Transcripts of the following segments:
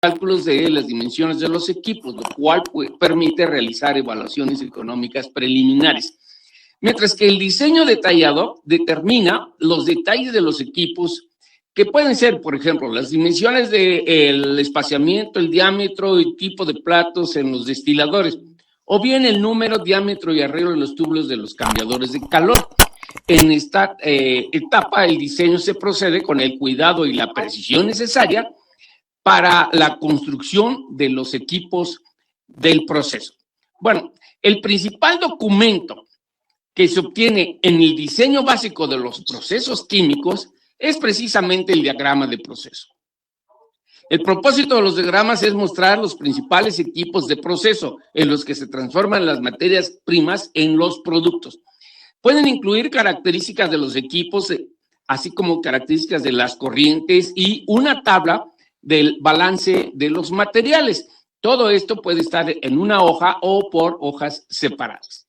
cálculos de las dimensiones de los equipos, lo cual permite realizar evaluaciones económicas preliminares. Mientras que el diseño detallado determina los detalles de los equipos, que pueden ser, por ejemplo, las dimensiones del espaciamiento, el diámetro y tipo de platos en los destiladores, o bien el número, diámetro y arreglo de los túbulos de los cambiadores de calor. En esta etapa, el diseño se procede con el cuidado y la precisión necesaria para la construcción de los equipos del proceso. Bueno, el principal documento que se obtiene en el diseño básico de los procesos químicos es precisamente el diagrama de proceso. El propósito de los diagramas es mostrar los principales equipos de proceso en los que se transforman las materias primas en los productos. Pueden incluir características de los equipos, así como características de las corrientes y una tabla del balance de los materiales. Todo esto puede estar en una hoja o por hojas separadas.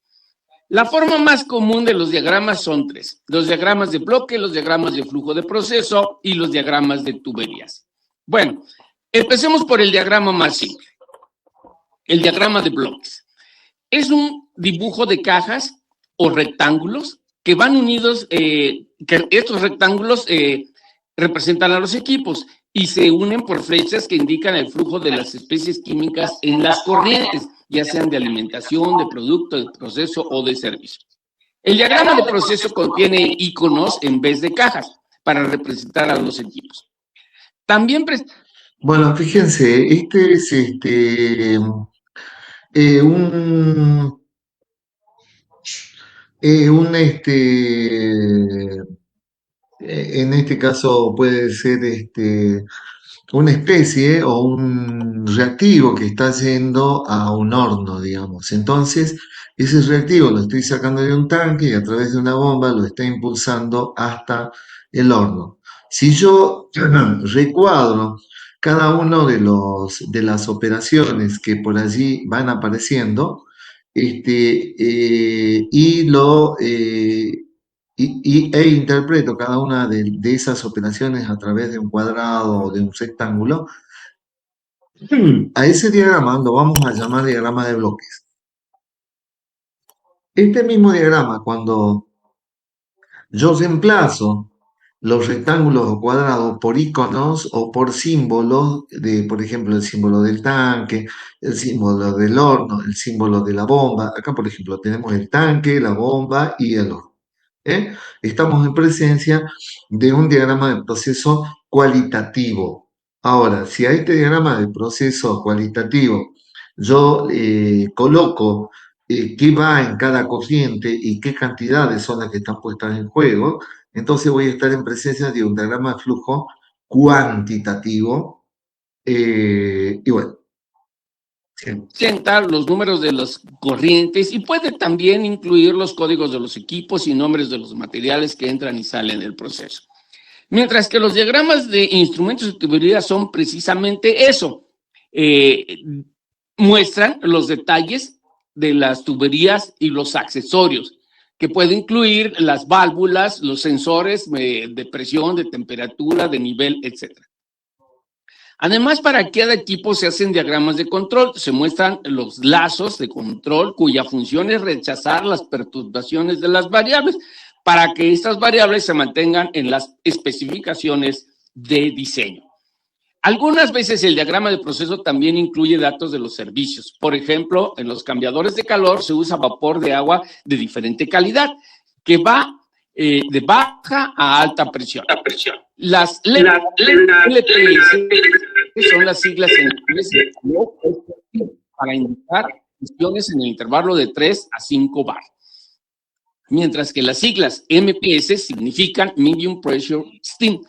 La forma más común de los diagramas son tres: los diagramas de bloque, los diagramas de flujo de proceso y los diagramas de tuberías. Bueno, empecemos por el diagrama más simple, el diagrama de bloques. Es un dibujo de cajas o rectángulos que van unidos, que estos rectángulos representan a los equipos y se unen por flechas que indican el flujo de las especies químicas en las corrientes, ya sean de alimentación, de producto, de proceso o de servicio. El diagrama de proceso contiene iconos en vez de cajas para representar a los equipos. También Bueno, fíjense, este es en este caso puede ser una especie o un reactivo que está yendo a un horno, digamos. Entonces, ese reactivo lo estoy sacando de un tanque y a través de una bomba lo está impulsando hasta el horno. Si yo recuadro cada uno de las operaciones que por allí van apareciendo, y e interpreto cada una de esas operaciones a través de un cuadrado o de un rectángulo, a ese diagrama lo vamos a llamar diagrama de bloques. Este mismo diagrama, cuando yo reemplazo los rectángulos o cuadrados por iconos o por símbolos de, por ejemplo, el símbolo del tanque, el símbolo del horno, el símbolo de la bomba. Acá, por ejemplo, tenemos el tanque, la bomba y el horno. Estamos en presencia de un diagrama de proceso cualitativo. Ahora, si a este diagrama de proceso cualitativo yo coloco qué va en cada corriente y qué cantidades son las que están puestas en juego, entonces voy a estar en presencia de un diagrama de flujo cuantitativo. Y bueno. Presentar los números de las corrientes y puede también incluir los códigos de los equipos y nombres de los materiales que entran y salen del proceso. Mientras que los diagramas de instrumentos de tubería son precisamente eso. Muestran los detalles de las tuberías y los accesorios, que puede incluir las válvulas, los sensores de presión, de temperatura, de nivel, etc. Además, para cada equipo se hacen diagramas de control, se muestran los lazos de control cuya función es rechazar las perturbaciones de las variables para que estas variables se mantengan en las especificaciones de diseño. Algunas veces el diagrama de proceso también incluye datos de los servicios. Por ejemplo, en los cambiadores de calor se usa vapor de agua de diferente calidad que va de baja a alta presión. Las LPS, que son las siglas en inglés, para indicar presiones en el intervalo de 3 a 5 bar. Mientras que las siglas MPS significan Medium Pressure Steam,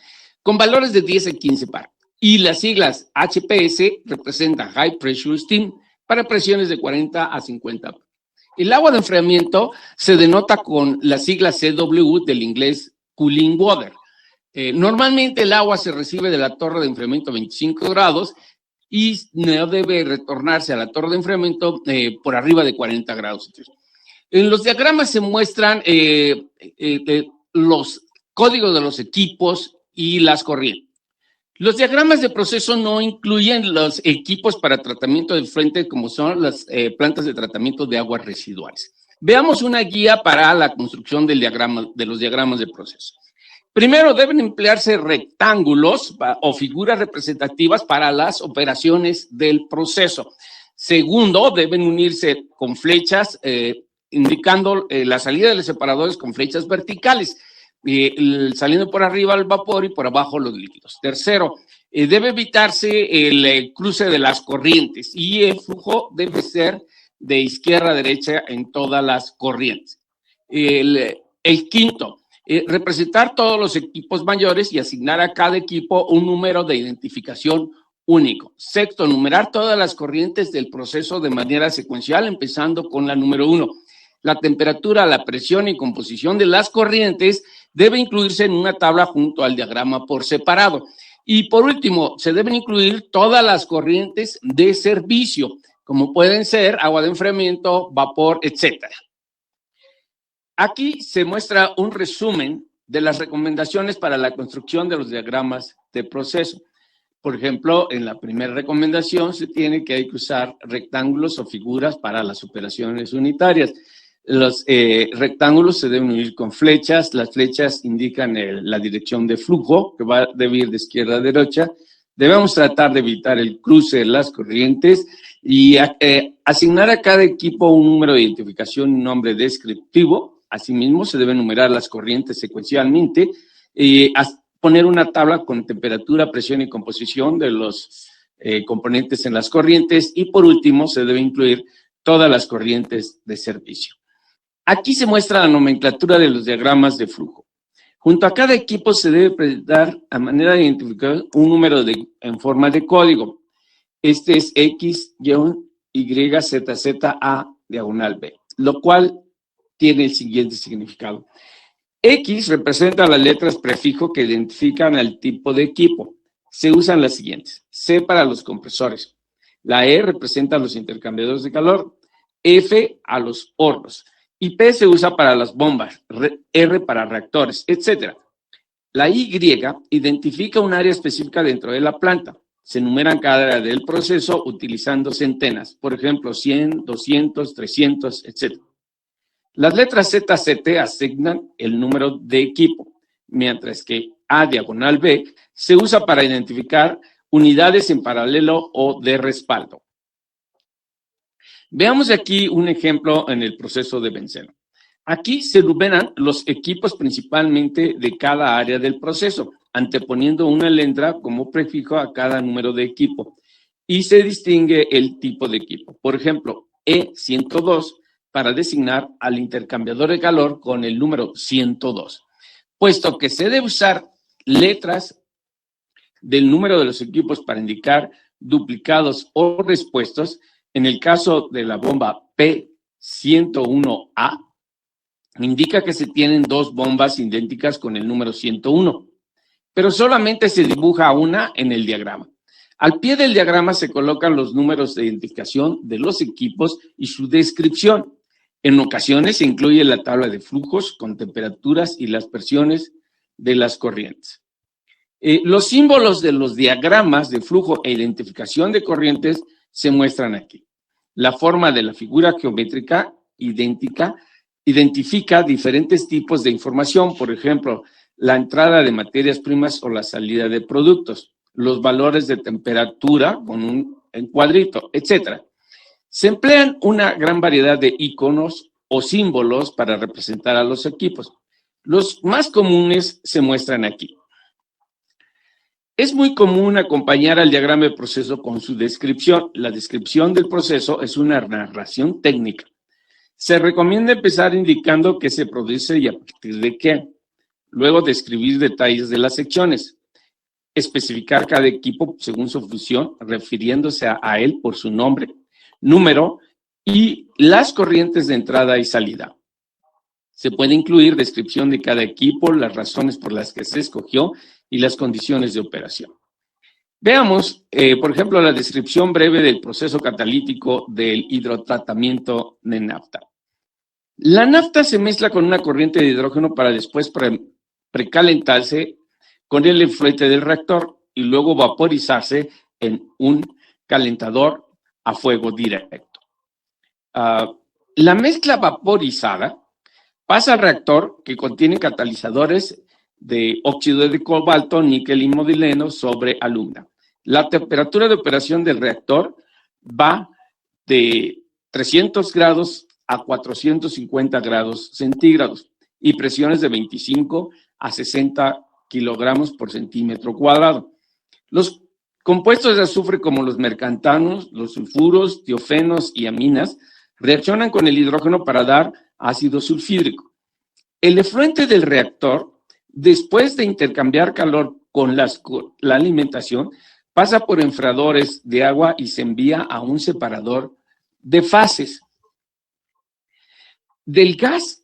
con valores de 10 a 15 bar. Y las siglas HPS representan High Pressure Steam para presiones de 40 a 50 bar. El agua de enfriamiento se denota con la sigla CW del inglés Cooling Water. Normalmente el agua se recibe de la torre de enfriamiento a 25 grados y no debe retornarse a la torre de enfriamiento por arriba de 40 grados. En los diagramas se muestran los códigos de los equipos y las corrientes. Los diagramas de proceso no incluyen los equipos para tratamiento de frente, como son las plantas de tratamiento de aguas residuales. Veamos una guía para la construcción del diagrama, de los diagramas de proceso. Primero, deben emplearse rectángulos o figuras representativas para las operaciones del proceso. Segundo, deben unirse con flechas, indicando la salida de los separadores con flechas verticales, saliendo por arriba el vapor y por abajo los líquidos. Tercero, debe evitarse el cruce de las corrientes y el flujo debe ser de izquierda a derecha en todas las corrientes. El quinto, representar todos los equipos mayores y asignar a cada equipo un número de identificación único. Sexto, numerar todas las corrientes del proceso de manera secuencial, empezando con la número 1. La temperatura, la presión y composición de las corrientes debe incluirse en una tabla junto al diagrama por separado. Y por último, se deben incluir todas las corrientes de servicio, como pueden ser agua de enfriamiento, vapor, etc. Aquí se muestra un resumen de las recomendaciones para la construcción de los diagramas de proceso. Por ejemplo, en la primera recomendación se tiene que hay que usar rectángulos o figuras para las operaciones unitarias. Los rectángulos se deben unir con flechas. Las flechas indican la dirección de flujo, que debe ir de izquierda a derecha. Debemos tratar de evitar el cruce de las corrientes y asignar a cada equipo un número de identificación y un nombre descriptivo. Asimismo, se deben numerar las corrientes secuencialmente y poner una tabla con temperatura, presión y composición de los componentes en las corrientes. Y por último, se debe incluir todas las corrientes de servicio. Aquí se muestra la nomenclatura de los diagramas de flujo. Junto a cada equipo se debe presentar a manera de identificar un número en forma de código. Este es X-YZZA/B, lo cual tiene el siguiente significado. X representa las letras prefijo que identifican al tipo de equipo. Se usan las siguientes. C para los compresores. La E representa a los intercambiadores de calor. F a los hornos. Y P se usa para las bombas, R para reactores, etc. La Y identifica un área específica dentro de la planta. Se enumeran cada área del proceso utilizando centenas, por ejemplo, 100, 200, 300, etc. Las letras ZZT asignan el número de equipo, mientras que A/B se usa para identificar unidades en paralelo o de respaldo. Veamos aquí un ejemplo en el proceso de benceno. Aquí se enumeran los equipos principalmente de cada área del proceso, anteponiendo una letra como prefijo a cada número de equipo, y se distingue el tipo de equipo. Por ejemplo, E102 para designar al intercambiador de calor con el número 102, puesto que se debe usar letras del número de los equipos para indicar duplicados o respuestos. En el caso de la bomba P101A, indica que se tienen dos bombas idénticas con el número 101, pero solamente se dibuja una en el diagrama. Al pie del diagrama se colocan los números de identificación de los equipos y su descripción. En ocasiones se incluye la tabla de flujos con temperaturas y las presiones de las corrientes. Los símbolos de los diagramas de flujo e identificación de corrientes se muestran aquí. La forma de la figura geométrica identifica diferentes tipos de información, por ejemplo, la entrada de materias primas o la salida de productos, los valores de temperatura con un cuadrito, etc. Se emplean una gran variedad de iconos o símbolos para representar a los equipos. Los más comunes se muestran aquí. Es muy común acompañar al diagrama de proceso con su descripción. La descripción del proceso es una narración técnica. Se recomienda empezar indicando qué se produce y a partir de qué. Luego describir detalles de las secciones. Especificar cada equipo según su función, refiriéndose a él por su nombre, número y las corrientes de entrada y salida. Se puede incluir descripción de cada equipo, las razones por las que se escogió y las condiciones de operación. Veamos, por ejemplo, la descripción breve del proceso catalítico del hidrotratamiento de nafta. La nafta se mezcla con una corriente de hidrógeno para después precalentarse con el efluente del reactor. y luego vaporizarse en un calentador a fuego directo. La mezcla vaporizada pasa al reactor que contiene catalizadores de óxido de cobalto, níquel y modileno sobre alumina. La temperatura de operación del reactor va de 300 grados a 450 grados centígrados y presiones de 25 a 60 kilogramos por centímetro cuadrado. Los compuestos de azufre como los mercaptanos, los sulfuros, tiofenos y aminas reaccionan con el hidrógeno para dar ácido sulfídrico. El efluente del reactor, después de intercambiar calor con la alimentación, pasa por enfriadores de agua y se envía a un separador de fases. Del gas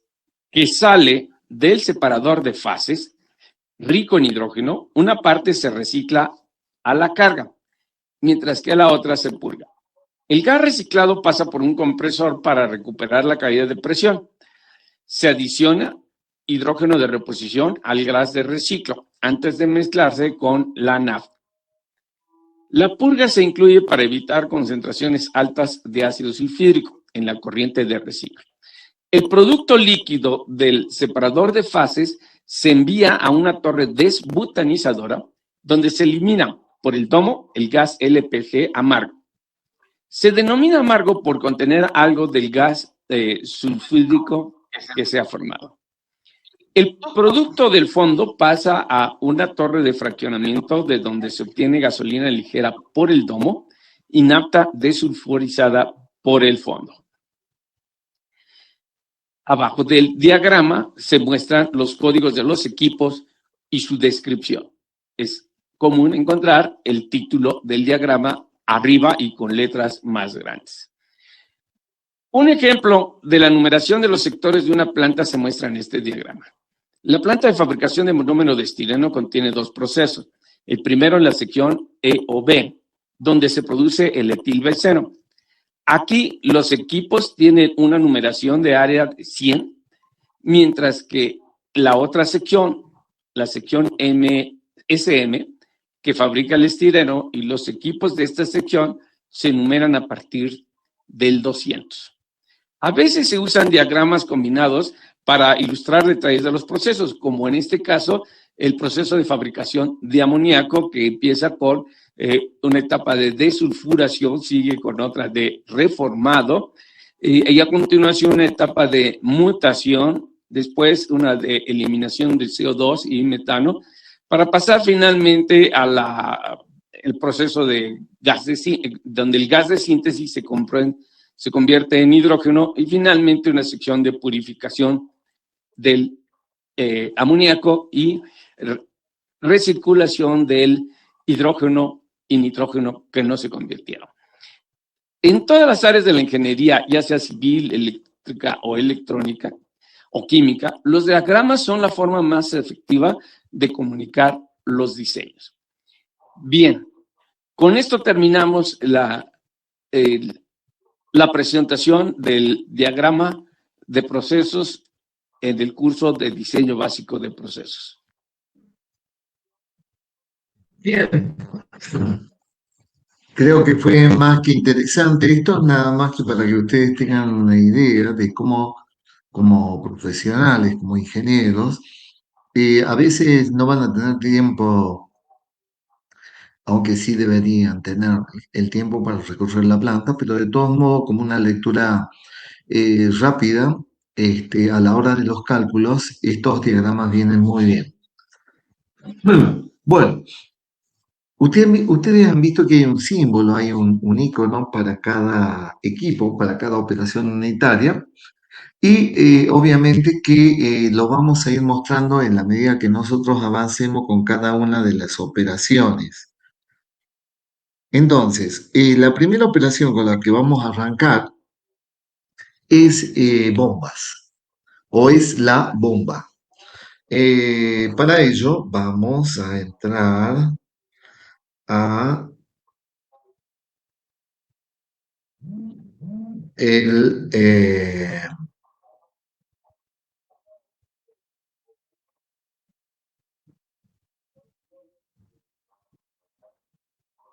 que sale del separador de fases, rico en hidrógeno, una parte se recicla a la carga, mientras que la otra se purga. El gas reciclado pasa por un compresor para recuperar la caída de presión. Se adiciona hidrógeno de reposición al gas de reciclo antes de mezclarse con la nafta. La purga se incluye para evitar concentraciones altas de ácido sulfídrico en la corriente de reciclo. El producto líquido del separador de fases se envía a una torre desbutanizadora donde se elimina por el domo el gas LPG amargo. Se denomina amargo por contener algo del gas sulfídrico que se ha formado. El producto del fondo pasa a una torre de fraccionamiento de donde se obtiene gasolina ligera por el domo y nafta desulfurizada por el fondo. Abajo del diagrama se muestran los códigos de los equipos y su descripción. Es común encontrar el título del diagrama arriba y con letras más grandes. Un ejemplo de la numeración de los sectores de una planta se muestra en este diagrama. La planta de fabricación de monómero de estireno contiene dos procesos. El primero en la sección E o B, donde se produce el etilbenceno. Aquí los equipos tienen una numeración de área de 100, mientras que la otra sección, la sección SM, que fabrica el estireno, y los equipos de esta sección se numeran a partir del 200. A veces se usan diagramas combinados para ilustrar detalles de los procesos, como en este caso el proceso de fabricación de amoníaco, que empieza con una etapa de desulfuración, sigue con otra de reformado, y a continuación una etapa de mutación, después una de eliminación de CO2 y metano, para pasar finalmente a el proceso de gas donde el gas de síntesis se convierte en hidrógeno, y finalmente una sección de purificación del amoníaco y recirculación del hidrógeno y nitrógeno que no se convirtieron. En todas las áreas de la ingeniería, ya sea civil, eléctrica o electrónica o química, los diagramas son la forma más efectiva de comunicar los diseños. Bien, con esto terminamos la presentación del diagrama de procesos del curso de diseño básico de procesos. Bien. Creo que fue más que interesante esto, nada más que para que ustedes tengan una idea de cómo, como profesionales, como ingenieros, a veces no van a tener tiempo, aunque sí deberían tener el tiempo para recorrer la planta, pero de todos modos, como una lectura rápida, a la hora de los cálculos, estos diagramas vienen muy bien. Bueno, ustedes han visto que hay un símbolo, hay un icono para cada equipo, para cada operación unitaria, y obviamente que lo vamos a ir mostrando en la medida que nosotros avancemos con cada una de las operaciones. Entonces, la primera operación con la que vamos a arrancar es bombas, o es la bomba. Para ello vamos a entrar a el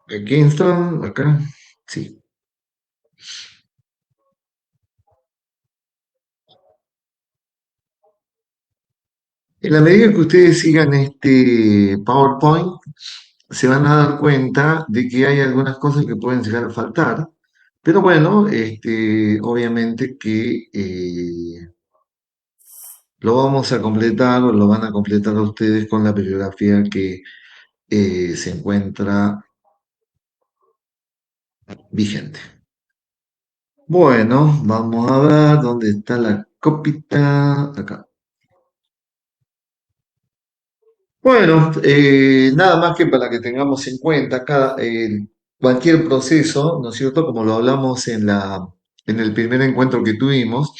Kingston, acá, sí. En la medida que ustedes sigan este PowerPoint, se van a dar cuenta de que hay algunas cosas que pueden llegar a faltar, pero bueno, obviamente que lo vamos a completar o lo van a completar ustedes con la bibliografía que se encuentra vigente. Bueno, vamos a ver dónde está la copita. Acá. Bueno, nada más que para que tengamos en cuenta cualquier proceso, ¿no es cierto? Como lo hablamos en el primer encuentro que tuvimos,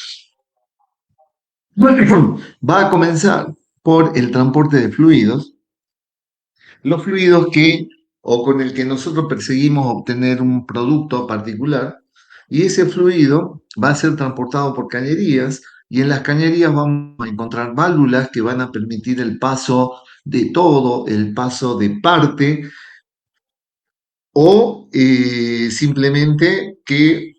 va a comenzar por el transporte de fluidos, los fluidos que o con el que nosotros perseguimos obtener un producto particular, y ese fluido va a ser transportado por cañerías, y en las cañerías vamos a encontrar válvulas que van a permitir el paso de todo, el paso de parte, o simplemente que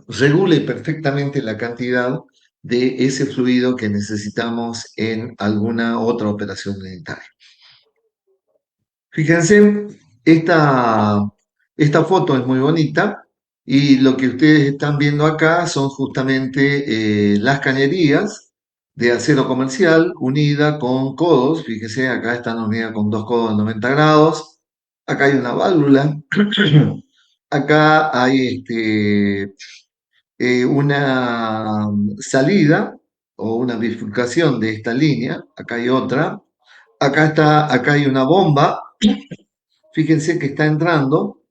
regule perfectamente la cantidad de ese fluido que necesitamos en alguna otra operación militar. Fíjense, esta, esta foto es muy bonita y lo que ustedes están viendo acá son justamente las cañerías de acero comercial unida con codos. Fíjense, acá están unidas con dos codos de 90 grados. Acá hay una válvula. Acá hay una salida o una bifurcación de esta línea. Acá hay otra. Acá hay una bomba. Fíjense que está entrando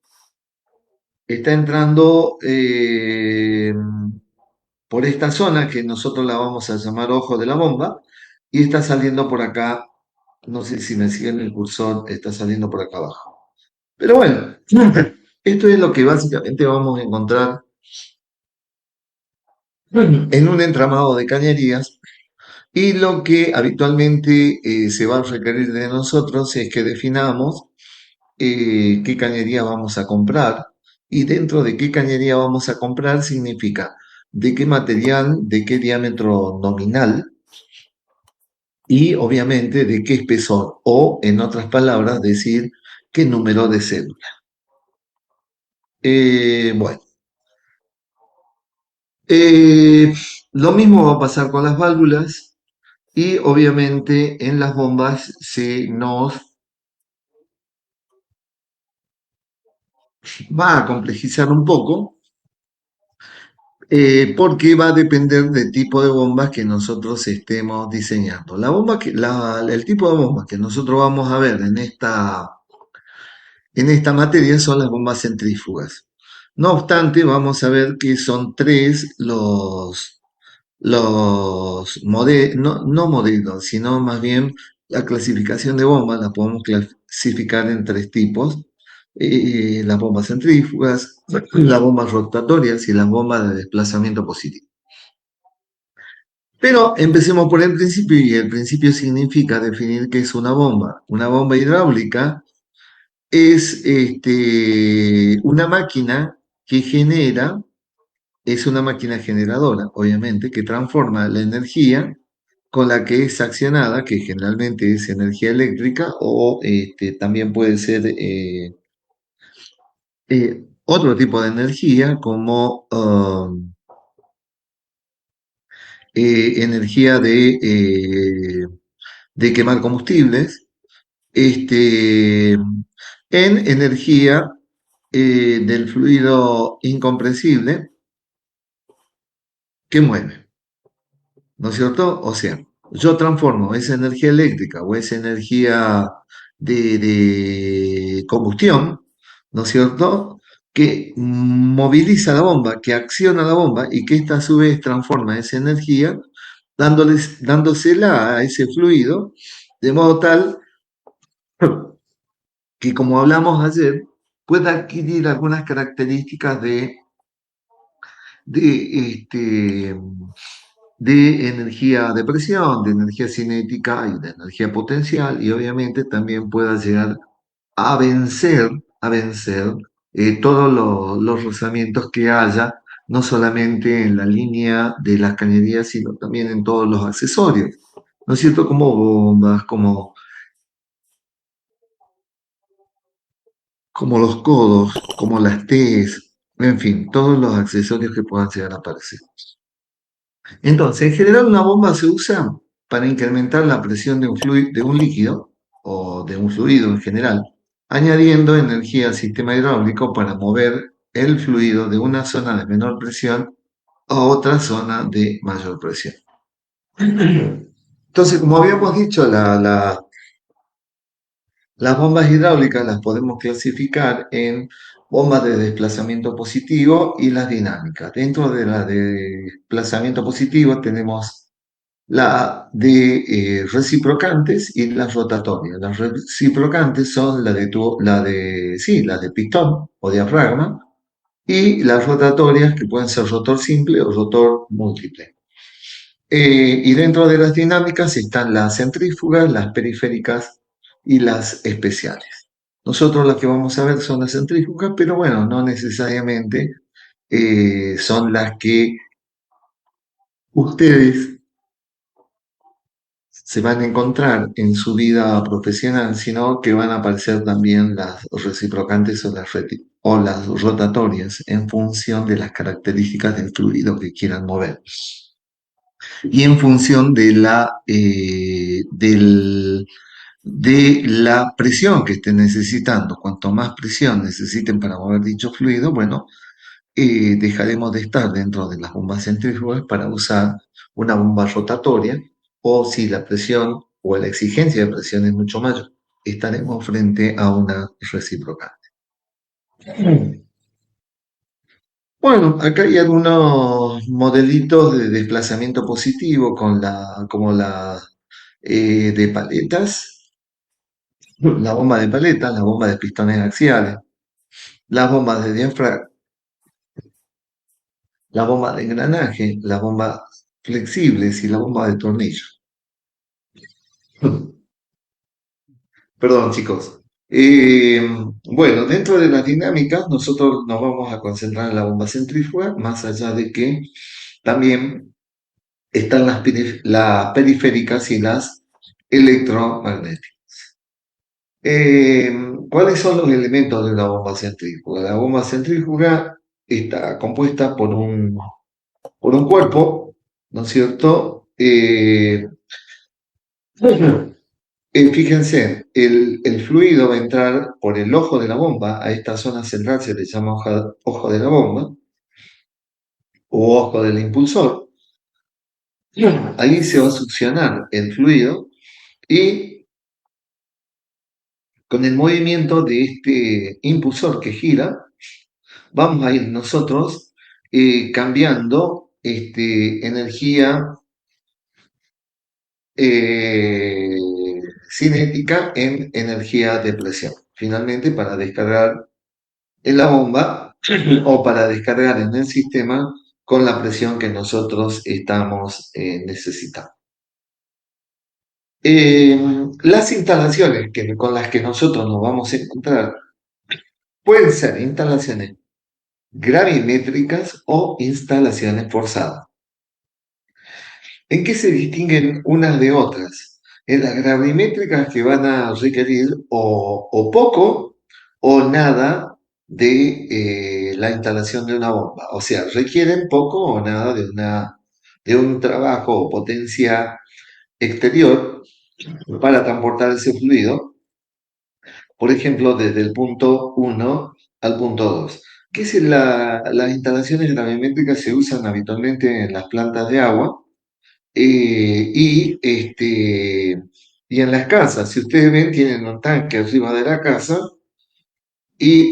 por esta zona que nosotros la vamos a llamar ojo de la bomba y está saliendo por acá, no sé si me siguen el cursor, está saliendo por acá abajo. Pero bueno, esto es lo que básicamente vamos a encontrar en un entramado de cañerías y lo que habitualmente se va a requerir de nosotros es que definamos qué cañería vamos a comprar y dentro de qué cañería vamos a comprar significa de qué material, de qué diámetro nominal y obviamente de qué espesor o en otras palabras decir qué número de cédula. Bueno, eh, lo mismo va a pasar con las válvulas y obviamente en las bombas se nos va a complejizar un poco porque va a depender del tipo de bombas que nosotros estemos diseñando. El tipo de bomba que nosotros vamos a ver en esta materia son las bombas centrífugas. No obstante, vamos a ver que son tres los modelos, no modelos, sino más bien la clasificación de bombas la podemos clasificar en tres tipos. Las bombas centrífugas, las bombas rotatorias y las bombas de desplazamiento positivo. Pero empecemos por el principio y el principio significa definir qué es una bomba. Una bomba hidráulica es una máquina que genera, es una máquina generadora, obviamente, que transforma la energía con la que es accionada, que generalmente es energía eléctrica o también puede ser otro tipo de energía como energía de quemar combustibles, en energía del fluido incompresible que mueve, ¿no es cierto? O sea, yo transformo esa energía eléctrica o esa energía de combustión, ¿no es cierto? Que moviliza la bomba, que acciona la bomba y que esta a su vez transforma esa energía dándosela a ese fluido de modo tal que, como hablamos ayer, pueda adquirir algunas características de, de energía de presión, de energía cinética y de energía potencial, y obviamente también pueda llegar a vencer a vencer todos los rozamientos que haya, no solamente en la línea de las cañerías, sino también en todos los accesorios, ¿no es cierto? Como bombas, como los codos, como las T's, en fin, todos los accesorios que puedan llegar a aparecer. Entonces, en general una bomba se usa para incrementar la presión de un líquido o de un fluido en general, añadiendo energía al sistema hidráulico para mover el fluido de una zona de menor presión a otra zona de mayor presión. Entonces, como habíamos dicho, las bombas hidráulicas las podemos clasificar en bombas de desplazamiento positivo y las dinámicas. Dentro de la de desplazamiento positivo tenemos la de reciprocantes y las rotatorias. Las reciprocantes son la de pistón o diafragma, y las rotatorias que pueden ser rotor simple o rotor múltiple. Y dentro de las dinámicas están las centrífugas, las periféricas y las especiales. Nosotros las que vamos a ver son las centrífugas, pero bueno, no necesariamente son las que ustedes se van a encontrar en su vida profesional, sino que van a aparecer también las reciprocantes o las rotatorias en función de las características del fluido que quieran mover y en función de la presión que estén necesitando. Cuanto más presión necesiten para mover dicho fluido, bueno, dejaremos de estar dentro de las bombas centrífugas para usar una bomba rotatoria, o si la presión o la exigencia de presión es mucho mayor, estaremos frente a una reciprocante. Bueno, acá hay algunos modelitos de desplazamiento positivo como la de paletas, la bomba de paletas, la bomba de pistones axiales, las bombas de diafragma, la bomba de engranaje, las bombas flexibles y la bomba de tornillo. Perdón, chicos. Bueno, dentro de las dinámicas, nosotros nos vamos a concentrar en la bomba centrífuga, más allá de que también están las periféricas y las electromagnéticas. ¿Cuáles son los elementos de una bomba centrífuga? La bomba centrífuga está compuesta por un cuerpo, ¿no es cierto? Fíjense, el fluido va a entrar por el ojo de la bomba. A esta zona central se le llama ojo de la bomba o ojo del impulsor. Ahí se va a succionar el fluido y con el movimiento de este impulsor que gira, vamos a ir nosotros cambiando energía cinética en energía de presión. Finalmente, para descargar en la bomba o para descargar en el sistema con la presión que nosotros estamos necesitando. Las instalaciones con las que nosotros nos vamos a encontrar pueden ser instalaciones gravimétricas o instalaciones forzadas. ¿En qué se distinguen unas de otras? En las gravimétricas, que van a requerir o poco o nada de la instalación de una bomba. O sea, requieren poco o nada de un trabajo o potencia exterior para transportar ese fluido, por ejemplo, desde el punto 1 al punto 2. Las instalaciones gravimétricas se usan habitualmente en las plantas de agua y en las casas. Si ustedes ven, tienen un tanque arriba de la casa y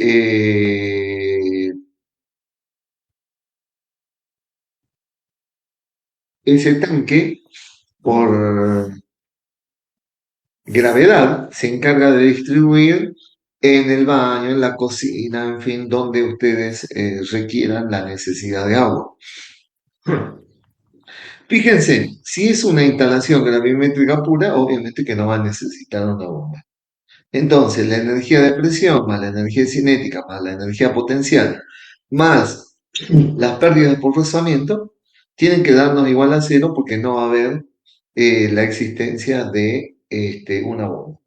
ese tanque, por gravedad, se encarga de distribuir en el baño, en la cocina, en fin, donde ustedes requieran la necesidad de agua. Fíjense, si es una instalación gravimétrica pura, obviamente que no va a necesitar una bomba. Entonces, la energía de presión más la energía cinética más la energía potencial más las pérdidas por rozamiento tienen que darnos igual a cero porque no va a haber la existencia de una bomba.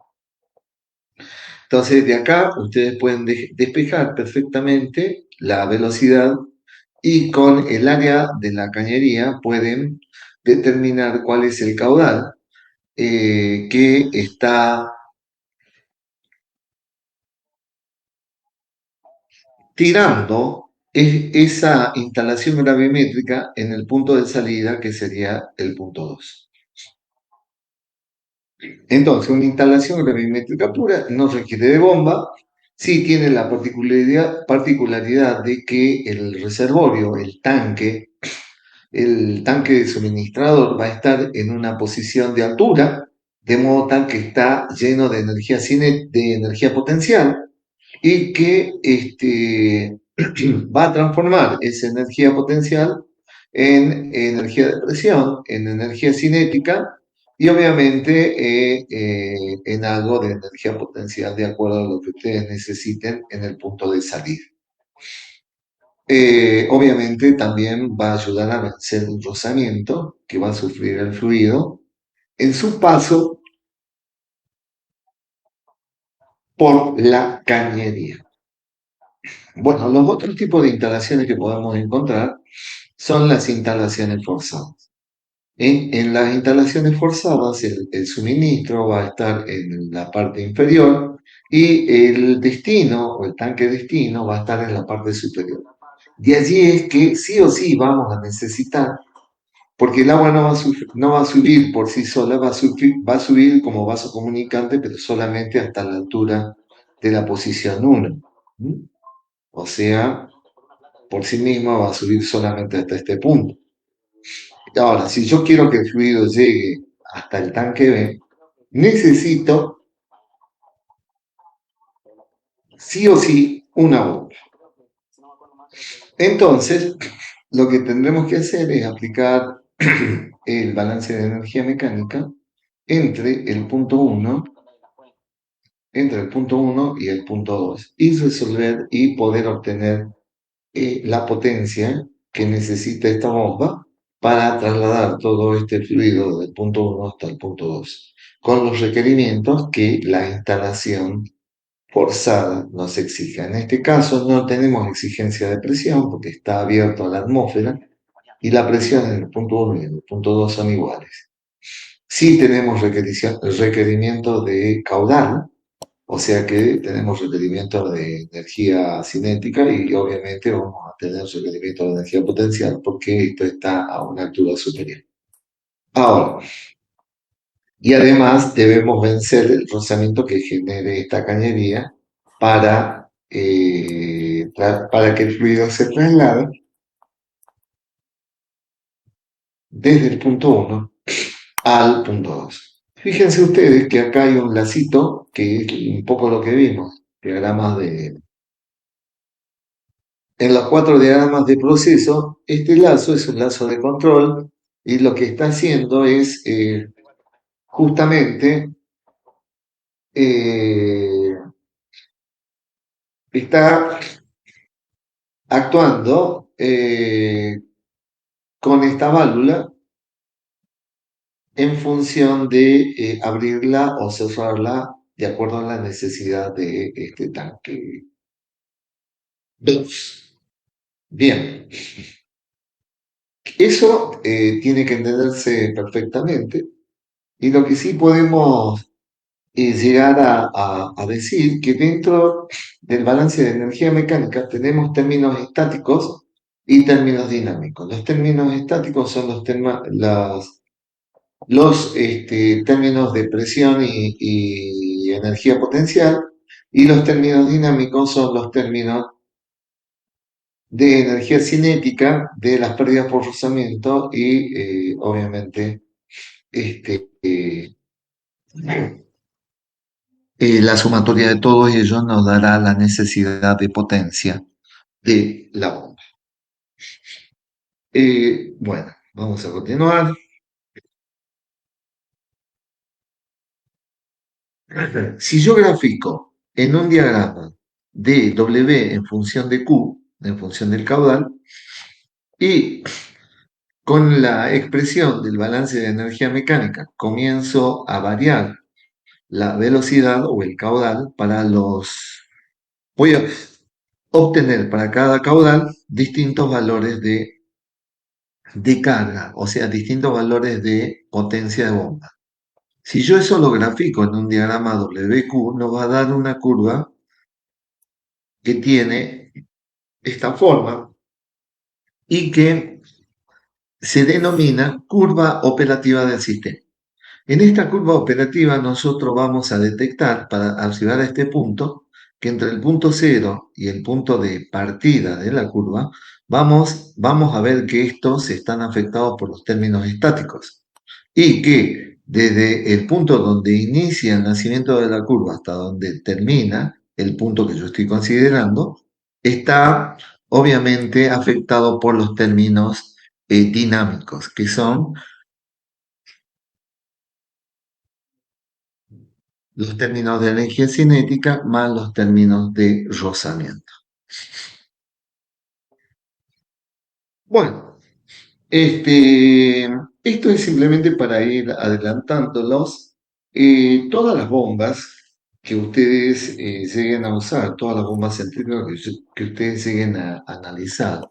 Entonces, de acá ustedes pueden despejar perfectamente la velocidad y con el área de la cañería pueden determinar cuál es el caudal que está tirando esa instalación gravimétrica en el punto de salida que sería el punto 2. Entonces, una instalación gravimétrica pura no requiere de bomba, sí tiene la particularidad de que el reservorio, el tanque de suministrador va a estar en una posición de altura, de modo tal que está lleno de energía, de energía potencial y que va a transformar esa energía potencial en energía de presión, en energía cinética y obviamente en algo de energía potencial de acuerdo a lo que ustedes necesiten en el punto de salida. Obviamente también va a ayudar a vencer el rozamiento que va a sufrir el fluido en su paso por la cañería. Bueno, los otros tipos de instalaciones que podemos encontrar son las instalaciones forzadas. En las instalaciones forzadas, el suministro va a estar en la parte inferior y el destino o el tanque destino va a estar en la parte superior. De allí es que sí o sí vamos a necesitar, porque el agua no va a subir por sí sola, va a subir como vaso comunicante, pero solamente hasta la altura de la posición 1. O sea, por sí misma va a subir solamente hasta este punto. Ahora, si yo quiero que el fluido llegue hasta el tanque B, necesito sí o sí una bomba. Entonces, lo que tendremos que hacer es aplicar el balance de energía mecánica entre el punto 1, entre el punto 1 y el punto 2 y resolver y poder obtener la potencia que necesita esta bomba para trasladar todo este fluido del punto 1 hasta el punto 2, con los requerimientos que la instalación forzada nos exige. En este caso no tenemos exigencia de presión porque está abierto a la atmósfera y la presión en el punto 1 y en el punto 2 son iguales. Sí tenemos requerimiento de caudal, o sea que tenemos requerimiento de energía cinética y obviamente vamos a tener requerimiento de energía potencial porque esto está a una altura superior. Ahora, y además debemos vencer el rozamiento que genere esta cañería para que el fluido se traslade desde el punto 1 al punto 2. Fíjense ustedes que acá hay un lacito que es un poco lo que vimos, diagramas en los 4 diagramas de proceso. Este lazo es un lazo de control y lo que está haciendo es justamente eh, está actuando con esta válvula en función de abrirla o cerrarla de acuerdo a la necesidad de este tanque. Bien, eso tiene que entenderse perfectamente y lo que sí podemos llegar a decir que dentro del balance de energía mecánica tenemos términos estáticos y términos dinámicos. Los términos estáticos son los términos de presión y energía potencial, y los términos dinámicos son los términos de energía cinética, de las pérdidas por rozamiento y obviamente este, la sumatoria de todos ellos nos dará la necesidad de potencia de la bomba. Bueno, vamos a continuar. Si yo grafico en un diagrama de W en función de Q, en función del caudal, y con la expresión del balance de energía mecánica comienzo a variar la velocidad o el caudal para los... Voy a obtener para cada caudal distintos valores de carga, o sea, distintos valores de potencia de bomba. Si yo eso lo grafico en un diagrama WQ, nos va a dar una curva que tiene esta forma y que se denomina curva operativa del sistema. En esta curva operativa nosotros vamos a detectar, para arribar a este punto, que entre el punto cero y el punto de partida de la curva, vamos a ver que estos están afectados por los términos estáticos y que desde el punto donde inicia el nacimiento de la curva hasta donde termina, el punto que yo estoy considerando, está obviamente afectado por los términos dinámicos, que son los términos de energía cinética más los términos de rozamiento. Bueno, esto es simplemente para ir adelantándolos. Todas las bombas que ustedes lleguen a usar, todas las bombas centrífugas que ustedes lleguen a analizar,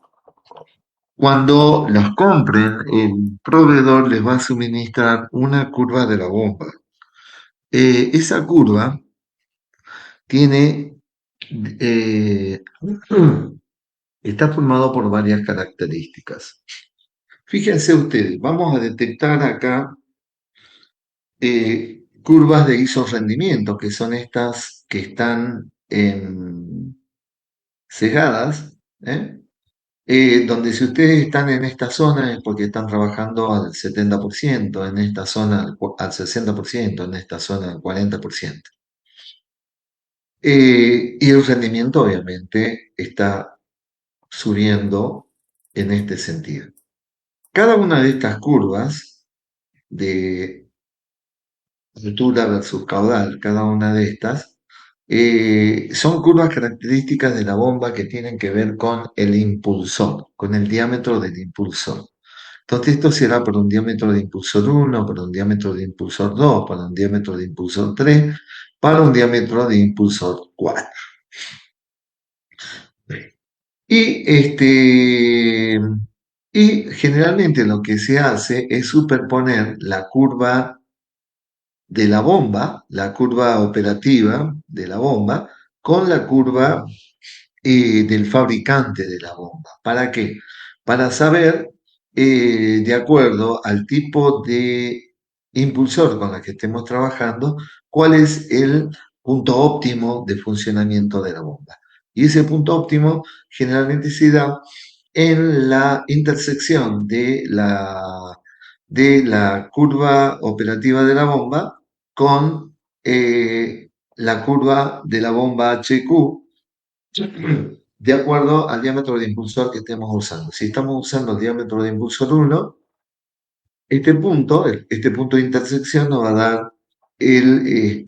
cuando las compren, el proveedor les va a suministrar una curva de la bomba. Esa curva tiene, está formado por varias características. Fíjense ustedes, vamos a detectar acá curvas de isorrendimiento, que son estas que están cegadas, donde si ustedes están en esta zona es porque están trabajando al 70%, en esta zona al 60%, en esta zona al 40%. Y el rendimiento obviamente está subiendo en este sentido. Cada una de estas curvas de altura versus caudal, cada una de estas, son curvas características de la bomba que tienen que ver con el impulsor, con el diámetro del impulsor. Entonces esto será por un diámetro de impulsor 1, por un diámetro de impulsor 2, por un diámetro de impulsor 3, para un diámetro de impulsor 4. Y generalmente lo que se hace es superponer la curva de la bomba, la curva operativa de la bomba, con la curva del fabricante de la bomba. ¿Para qué? Para saber, de acuerdo al tipo de impulsor con el que estemos trabajando, cuál es el punto óptimo de funcionamiento de la bomba. Y ese punto óptimo generalmente se da en la intersección de la curva operativa de la bomba con la curva de la bomba HQ de acuerdo al diámetro de impulsor que estemos usando. Si estamos usando el diámetro de impulsor 1, este punto de intersección nos va a dar el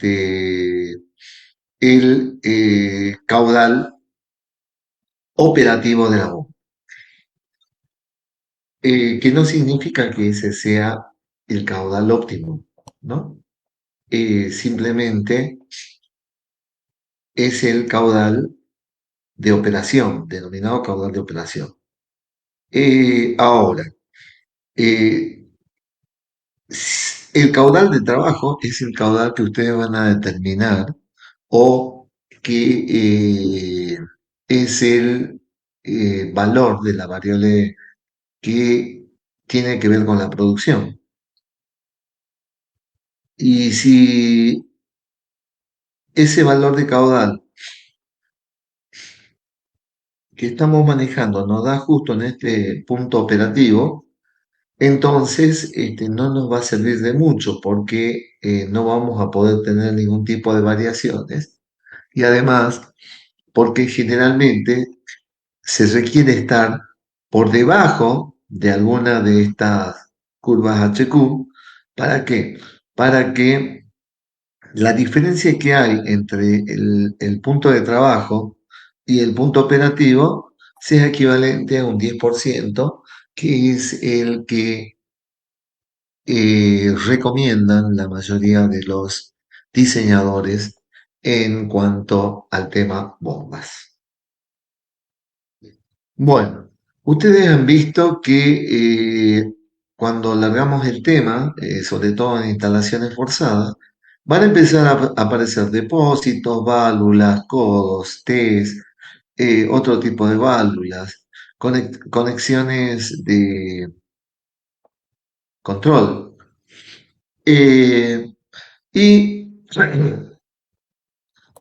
caudal operativo de la bomba. Que no significa que ese sea el caudal óptimo, ¿no? Simplemente es el caudal de operación, denominado caudal de operación. Ahora, el caudal de trabajo es el caudal que ustedes van a determinar o que es el valor de la variable que tiene que ver con la producción. Y si ese valor de caudal que estamos manejando nos da justo en este punto operativo, entonces no nos va a servir de mucho porque no vamos a poder tener ningún tipo de variaciones y además porque generalmente se requiere estar por debajo de alguna de estas curvas HQ. ¿Para qué? Para que la diferencia que hay entre el punto de trabajo y el punto operativo sea equivalente a un 10%, que es el que recomiendan la mayoría de los diseñadores en cuanto al tema bombas. Bueno, ustedes han visto que cuando largamos el tema, sobre todo en instalaciones forzadas, van a empezar a aparecer depósitos, válvulas, codos, Ts, otro tipo de válvulas, conexiones de control. Y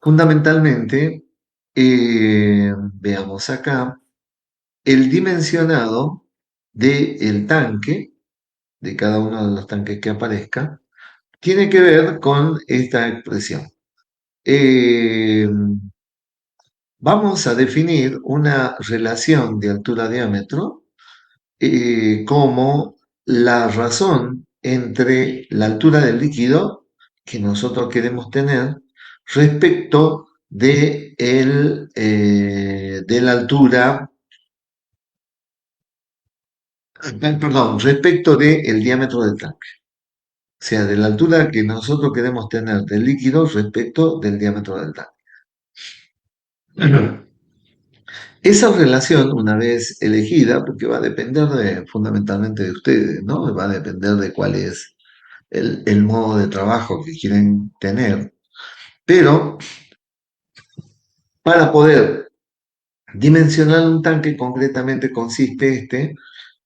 fundamentalmente, veamos acá, el dimensionado del tanque, de cada uno de los tanques que aparezca, tiene que ver con esta expresión. Vamos a definir una relación de altura-diámetro como la razón entre la altura del líquido que nosotros queremos tener respecto de la altura, perdón, respecto del diámetro del tanque. O sea, de la altura que nosotros queremos tener del líquido respecto del diámetro del tanque. Esa relación, una vez elegida, porque va a depender fundamentalmente de ustedes, ¿no? Va a depender de cuál es el modo de trabajo que quieren tener. Pero para poder dimensionar un tanque, concretamente consiste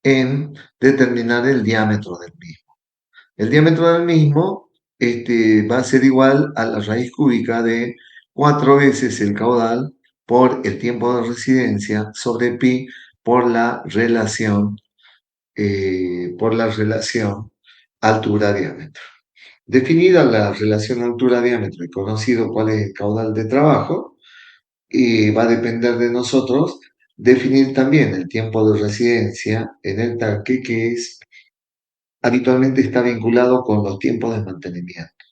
en determinar el diámetro del mismo. El diámetro del mismo va a ser igual a la raíz cúbica de 4 veces el caudal por el tiempo de residencia sobre pi por la relación, altura-diámetro. Definida la relación altura-diámetro y conocido cuál es el caudal de trabajo, va a depender de nosotros definir también el tiempo de residencia en el tanque, que habitualmente está vinculado con los tiempos de mantenimiento.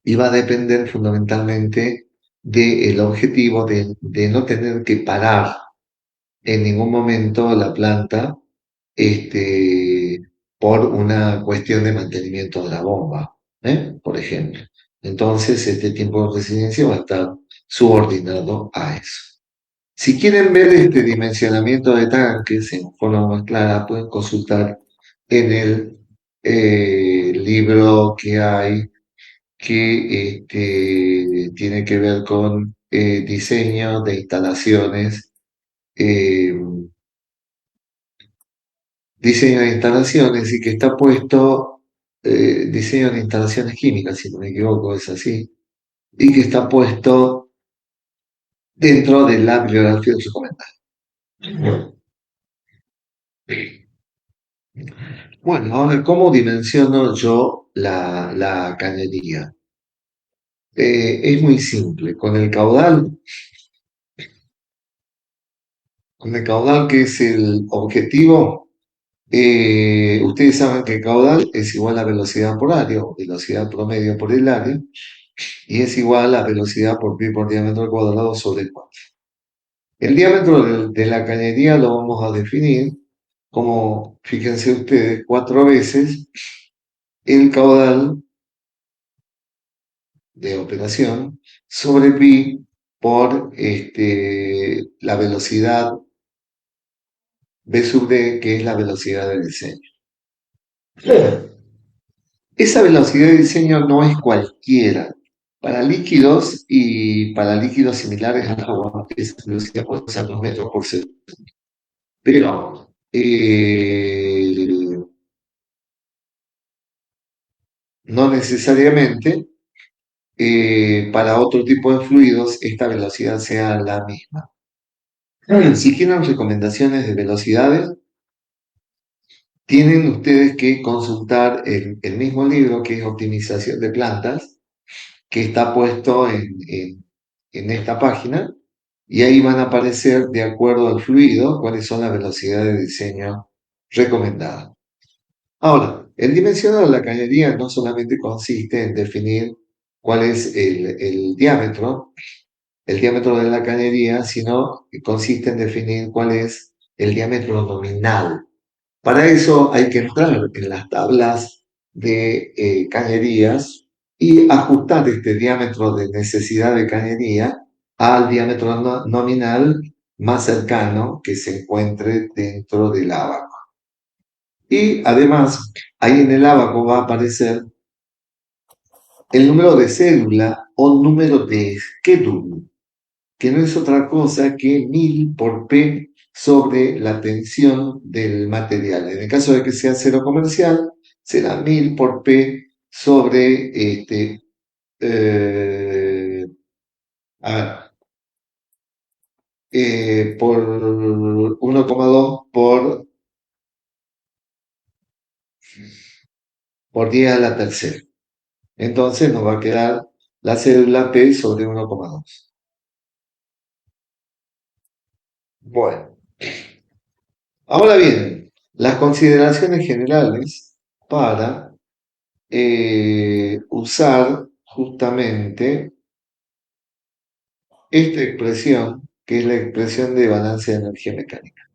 Y va a depender fundamentalmente del objetivo de no tener que parar en ningún momento la planta por una cuestión de mantenimiento de la bomba, por ejemplo. Entonces, este tiempo de residencia va a estar subordinado a eso. Si quieren ver este dimensionamiento de tanques en forma más clara, pueden consultar en el libro que hay que tiene que ver con diseño de instalaciones, eh, diseño de instalaciones y que está puesto, diseño de instalaciones químicas, si no me equivoco, es así, y que está puesto dentro de la bibliografía recomendada. Bueno, ahora, ¿cómo dimensiono yo la cañería? Es muy simple, con el caudal que es el objetivo. Ustedes saben que el caudal es igual a velocidad por área, o velocidad promedio por el área, y es igual a velocidad por pi por diámetro cuadrado sobre 4. El diámetro de la cañería lo vamos a definir como, fíjense ustedes, 4 veces el caudal de operación sobre pi por la velocidad v sub d, que es la velocidad de diseño. Esa velocidad de diseño no es cualquiera. Para líquidos y para líquidos similares al agua, esa velocidad puede ser 2 metros por segundo. Pero no necesariamente para otro tipo de fluidos esta velocidad sea la misma. Si quieren recomendaciones de velocidades, tienen ustedes que consultar el mismo libro que es Optimización de Plantas, que está puesto en esta página, y ahí van a aparecer, de acuerdo al fluido, cuáles son las velocidades de diseño recomendadas. Ahora, El dimensionado de la cañería no solamente consiste en definir cuál es el diámetro de la cañería, sino que consiste en definir cuál es el diámetro nominal. Para eso hay que entrar en las tablas de cañerías y ajustar este diámetro de necesidad de cañería al diámetro nominal más cercano que se encuentre dentro del ábaco. Y además, ahí en el ábaco va a aparecer el número de cédula o número de schedule, que no es otra cosa que 1000 por P sobre la tensión del material. En el caso de que sea cero comercial, será 1000 por P sobre a ver, por 1,2 por 10 a la tercera. Entonces nos va a quedar la cédula P sobre 1,2. Bueno, ahora bien, las consideraciones generales para usar justamente esta expresión, que es la expresión de balance de energía mecánica.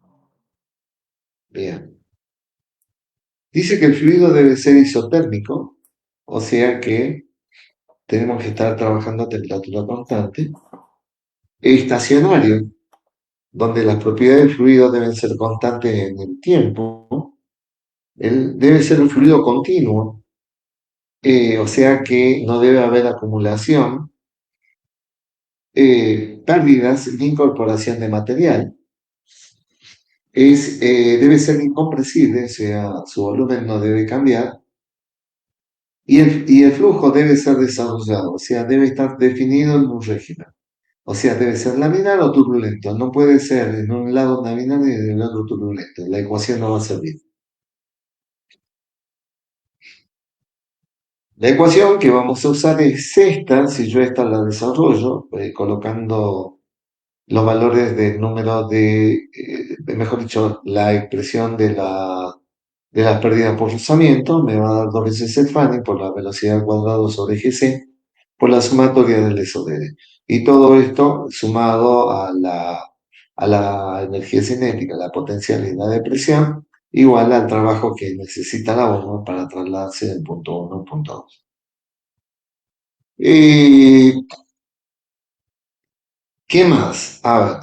Bien. Dice que el fluido debe ser isotérmico, o sea que tenemos que estar trabajando a temperatura constante, estacionario, donde las propiedades del fluido deben ser constantes en el tiempo, debe ser un fluido continuo, o sea que no debe haber acumulación, pérdidas ni incorporación de material, debe ser incompresible, o sea, su volumen no debe cambiar, y el flujo debe ser desarrollado, o sea, debe estar definido en un régimen. O sea, debe ser laminar o turbulento. No puede ser en un lado laminar y en el otro turbulento. La ecuación no va a servir. La ecuación que vamos a usar es esta, si yo esta la desarrollo, colocando los valores del número mejor dicho, la expresión de las pérdidas por rozamiento, me va a dar 2 veces el Fanning por la velocidad al cuadrado sobre GC, por la sumatoria del SODD. Y todo esto sumado a la energía cinética, la potencialidad de presión, igual al trabajo que necesita la bomba para trasladarse del punto 1 al punto 2. ¿Qué más? A ver.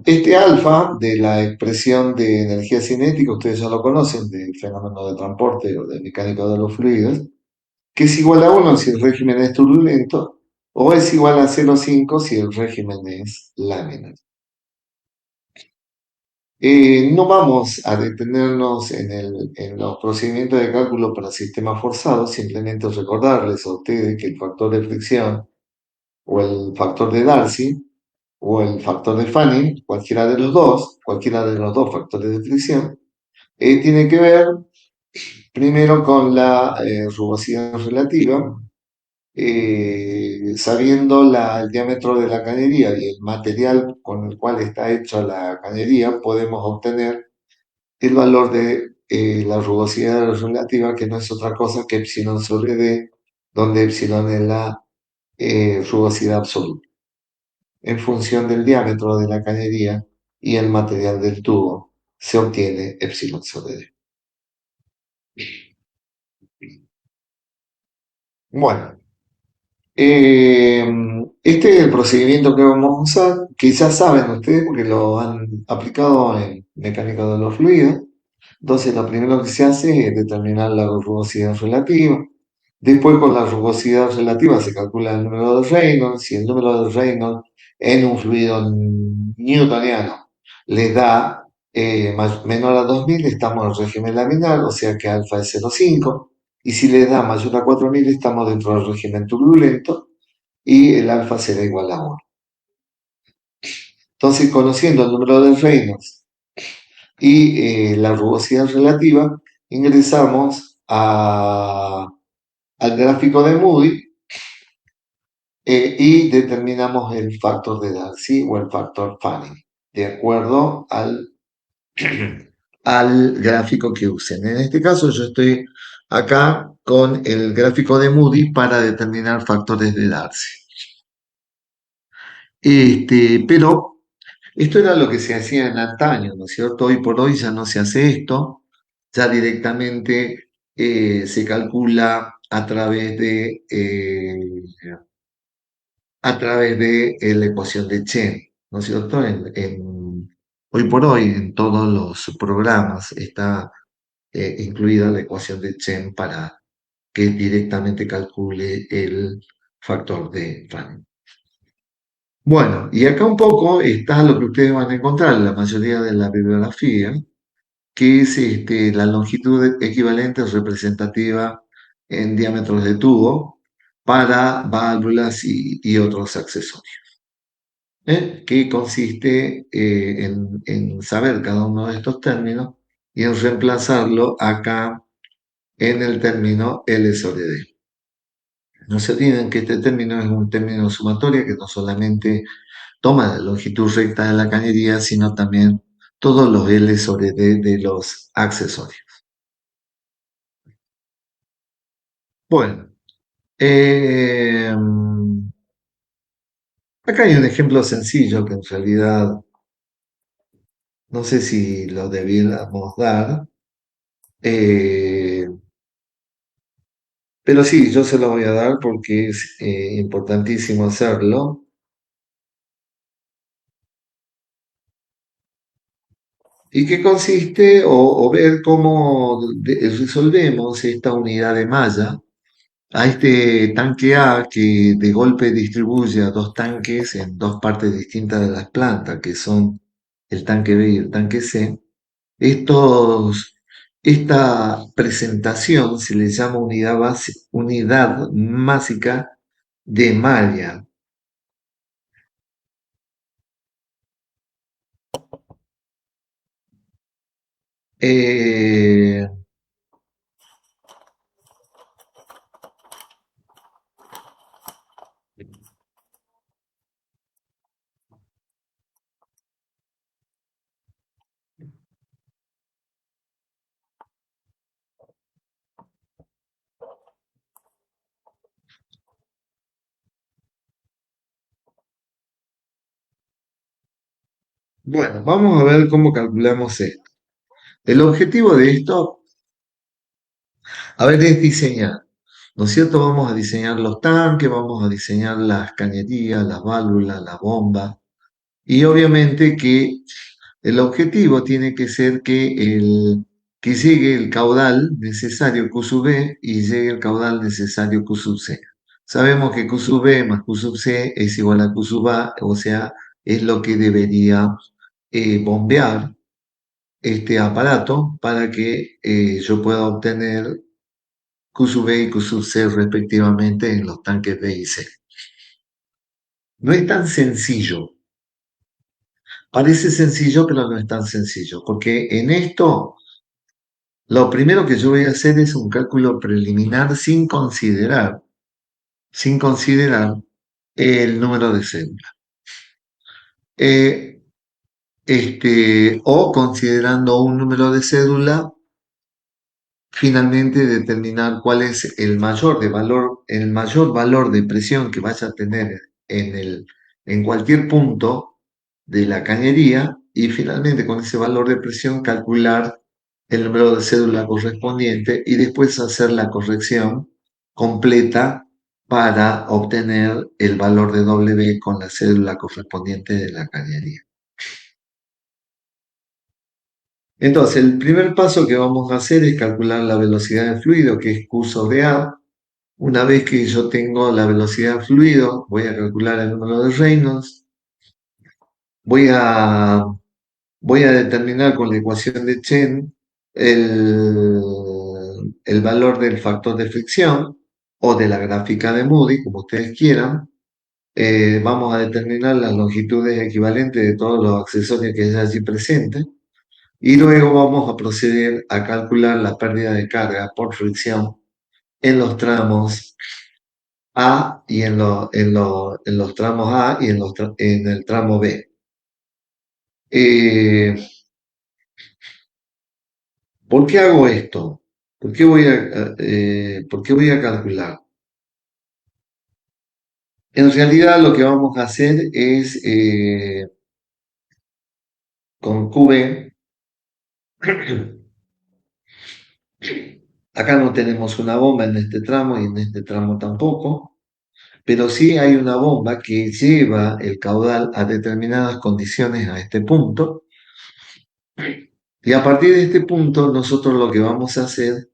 Este alfa de la expresión de energía cinética, ustedes ya lo conocen, del fenómeno de transporte o de mecánica de los fluidos, que es igual a 1 si el régimen es turbulento, o es igual a 0,5 si el régimen es láminar. No vamos a detenernos en los procedimientos de cálculo para sistemas forzados, simplemente recordarles a ustedes que el factor de fricción o el factor de Darcy o el factor de Fanning, cualquiera de los dos factores de fricción, tiene que ver primero con la rugosidad relativa, sabiendo el diámetro de la cañería y el material con el cual está hecha la cañería, podemos obtener el valor de la rugosidad relativa, que no es otra cosa que epsilon sobre D, donde epsilon es la rugosidad absoluta. En función del diámetro de la cañería y el material del tubo, se obtiene epsilon sobre D. Bueno, este es el procedimiento que vamos a usar. Quizás saben ustedes porque lo han aplicado en mecánica de los fluidos. Entonces, lo primero que se hace es determinar la rugosidad relativa. Después, con la rugosidad relativa se calcula el número de Reynolds. Si el número de Reynolds en un fluido newtoniano le da menor a 2000, estamos en el régimen laminar, o sea que alfa es 0,5. Y si le da mayor a 4000, estamos dentro del régimen turbulento y el alfa será igual a 1. Entonces, conociendo el número de Reynolds y la rugosidad relativa, ingresamos al gráfico de Moody y determinamos el factor de Darcy o el factor Fanning, de acuerdo al al gráfico que usen. En este caso yo estoy acá con el gráfico de Moody para determinar factores de Darcy. Pero esto era lo que se hacía en antaño, ¿no es cierto? Hoy por hoy ya no se hace esto, ya directamente se calcula a través de la ecuación de Chen, ¿no es cierto? Hoy por hoy en todos los programas está incluida la ecuación de Chen para que directamente calcule el factor de Rayleigh. Bueno, y acá un poco está lo que ustedes van a encontrar en la mayoría de la bibliografía, que es la longitud equivalente o representativa en diámetros de tubo para válvulas y otros accesorios, que consiste en saber cada uno de estos términos y en reemplazarlo acá en el término L sobre D. No se olviden que este término es un término sumatorio que no solamente toma la longitud recta de la cañería, sino también todos los L sobre D de los accesorios. Bueno, acá hay un ejemplo sencillo que en realidad no sé si lo debiéramos dar, eh, pero sí, yo se lo voy a dar porque es importantísimo hacerlo. Y que consiste o ver cómo resolvemos esta unidad de malla a este tanque A que de golpe distribuye a dos tanques en dos partes distintas de las plantas, que son el tanque B y el tanque C. Esta presentación se le llama unidad másica de malla. Eh, bueno, vamos a ver cómo calculamos esto. El objetivo de esto, a ver, es diseñar. ¿No es cierto? Vamos a diseñar los tanques, vamos a diseñar las cañerías, las válvulas, las bombas. Y obviamente que el objetivo tiene que ser que llegue el caudal necesario Q sub B y llegue el caudal necesario Q sub C. Sabemos que Q sub B más Q sub C es igual a Q sub A, o sea, es lo que debería bombear este aparato para que yo pueda obtener Q sub B y Q sub C respectivamente en los tanques B y C. No es tan sencillo. Parece sencillo, pero no es tan sencillo, porque en esto lo primero que yo voy a hacer es un cálculo preliminar sin considerar el número de cédula. Eh, o considerando un número de cédula, finalmente determinar cuál es el mayor valor de presión que vaya a tener en cualquier punto de la cañería y finalmente con ese valor de presión calcular el número de cédula correspondiente y después hacer la corrección completa para obtener el valor de W con la cédula correspondiente de la cañería. Entonces, el primer paso que vamos a hacer es calcular la velocidad del fluido, que es Q sobre A. Una vez que yo tengo la velocidad del fluido, voy a calcular el número de Reynolds. Voy a, voy a determinar con la ecuación de Chen el valor del factor de fricción o de la gráfica de Moody, como ustedes quieran. Vamos a determinar las longitudes equivalentes de todos los accesorios que hay allí presentes. Y luego vamos a proceder a calcular la pérdida de carga por fricción en los tramos A y en los tramos A y en el tramo B. ¿Por qué hago esto? ¿Por qué voy a calcular? En realidad lo que vamos a hacer es con QB, acá no tenemos una bomba en este tramo y en este tramo tampoco, pero sí hay una bomba que lleva el caudal a determinadas condiciones a este punto, y a partir de este punto nosotros lo que vamos a hacer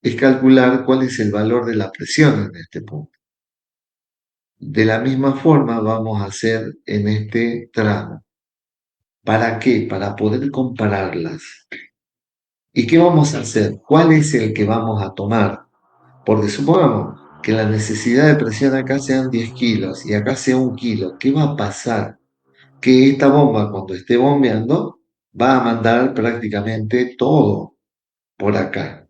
es calcular cuál es el valor de la presión en este punto. De la misma forma vamos a hacer en este tramo. ¿Para qué? Para poder compararlas. ¿Y qué vamos a hacer? ¿Cuál es el que vamos a tomar? Porque supongamos que la necesidad de presión acá sean 10 kilos y acá sea 1 kilo. ¿Qué va a pasar? Que esta bomba, cuando esté bombeando, va a mandar prácticamente todo por acá,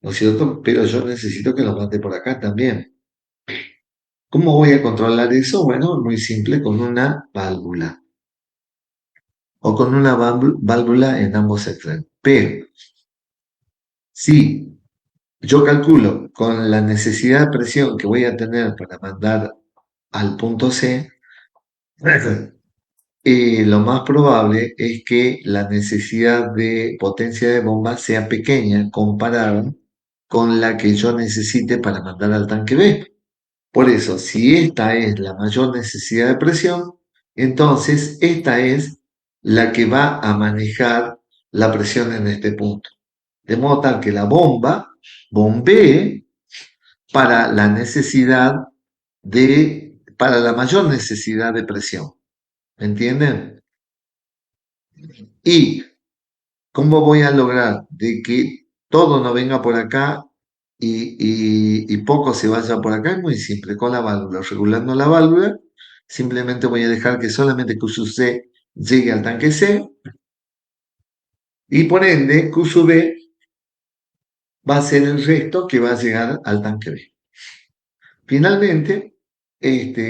¿no es cierto? Pero yo necesito que lo mande por acá también. ¿Cómo voy a controlar eso? Bueno, muy simple, con una válvula o con una válvula en ambos extremos. Pero si yo calculo con la necesidad de presión que voy a tener para mandar al punto C, lo más probable es que la necesidad de potencia de bomba sea pequeña comparada con la que yo necesite para mandar al tanque B. Por eso, si esta es la mayor necesidad de presión, entonces esta es la que va a manejar la presión en este punto. De modo tal que la bomba bombee para la para la mayor necesidad de presión. ¿Me entienden? ¿Y cómo voy a lograr de que todo no venga por acá y poco se vaya por acá? Es muy simple, con la válvula, regulando la válvula, simplemente voy a dejar que solamente QC llegue al tanque C y por ende QB va a ser el resto que va a llegar al tanque B. Finalmente,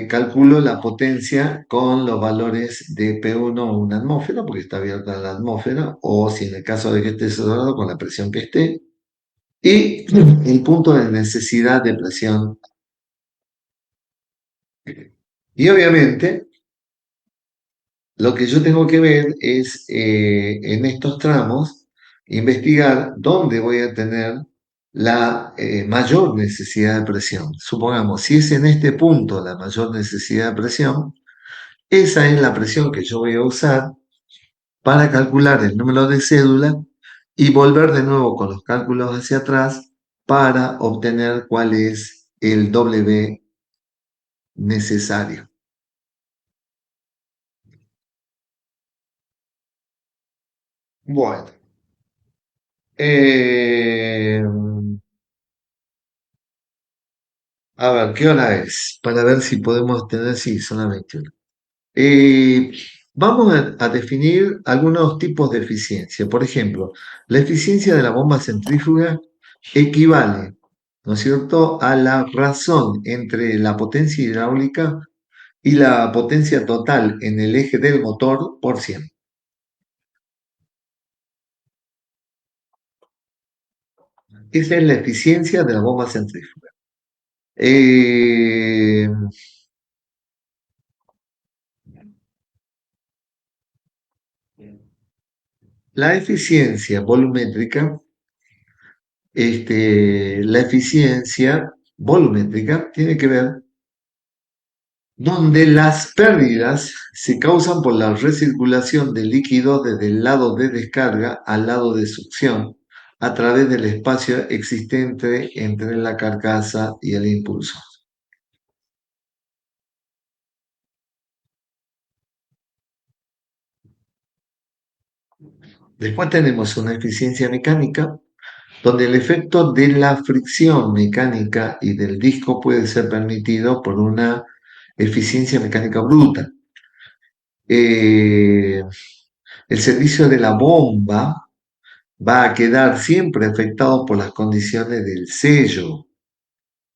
calculo la potencia con los valores de P1 o una atmósfera, porque está abierta la atmósfera, o si en el caso de que esté cerrado, con la presión que esté, y el punto de necesidad de presión. Y obviamente, lo que yo tengo que ver es, en estos tramos, investigar dónde voy a tener la mayor necesidad de presión. Supongamos, si es en este punto la mayor necesidad de presión, esa es la presión que yo voy a usar para calcular el número de cédula y volver de nuevo con los cálculos hacia atrás para obtener cuál es el W necesario. Bueno, eh, a ver, ¿qué hora es? Para ver si podemos tener, sí, son las 21. Eh, Vamos a definir algunos tipos de eficiencia. Por ejemplo, la eficiencia de la bomba centrífuga equivale, ¿no es cierto?, a la razón entre la potencia hidráulica y la potencia total en el eje del motor por 100. Esa es la eficiencia de la bomba centrífuga. Eh, la eficiencia volumétrica, la eficiencia volumétrica tiene que ver donde las pérdidas se causan por la recirculación de líquidos desde el lado de descarga al lado de succión a través del espacio existente entre la carcasa y el impulso. Después tenemos una eficiencia mecánica, donde el efecto de la fricción mecánica y del disco puede ser permitido por una eficiencia mecánica bruta. El servicio de la bomba va a quedar siempre afectado por las condiciones del sello.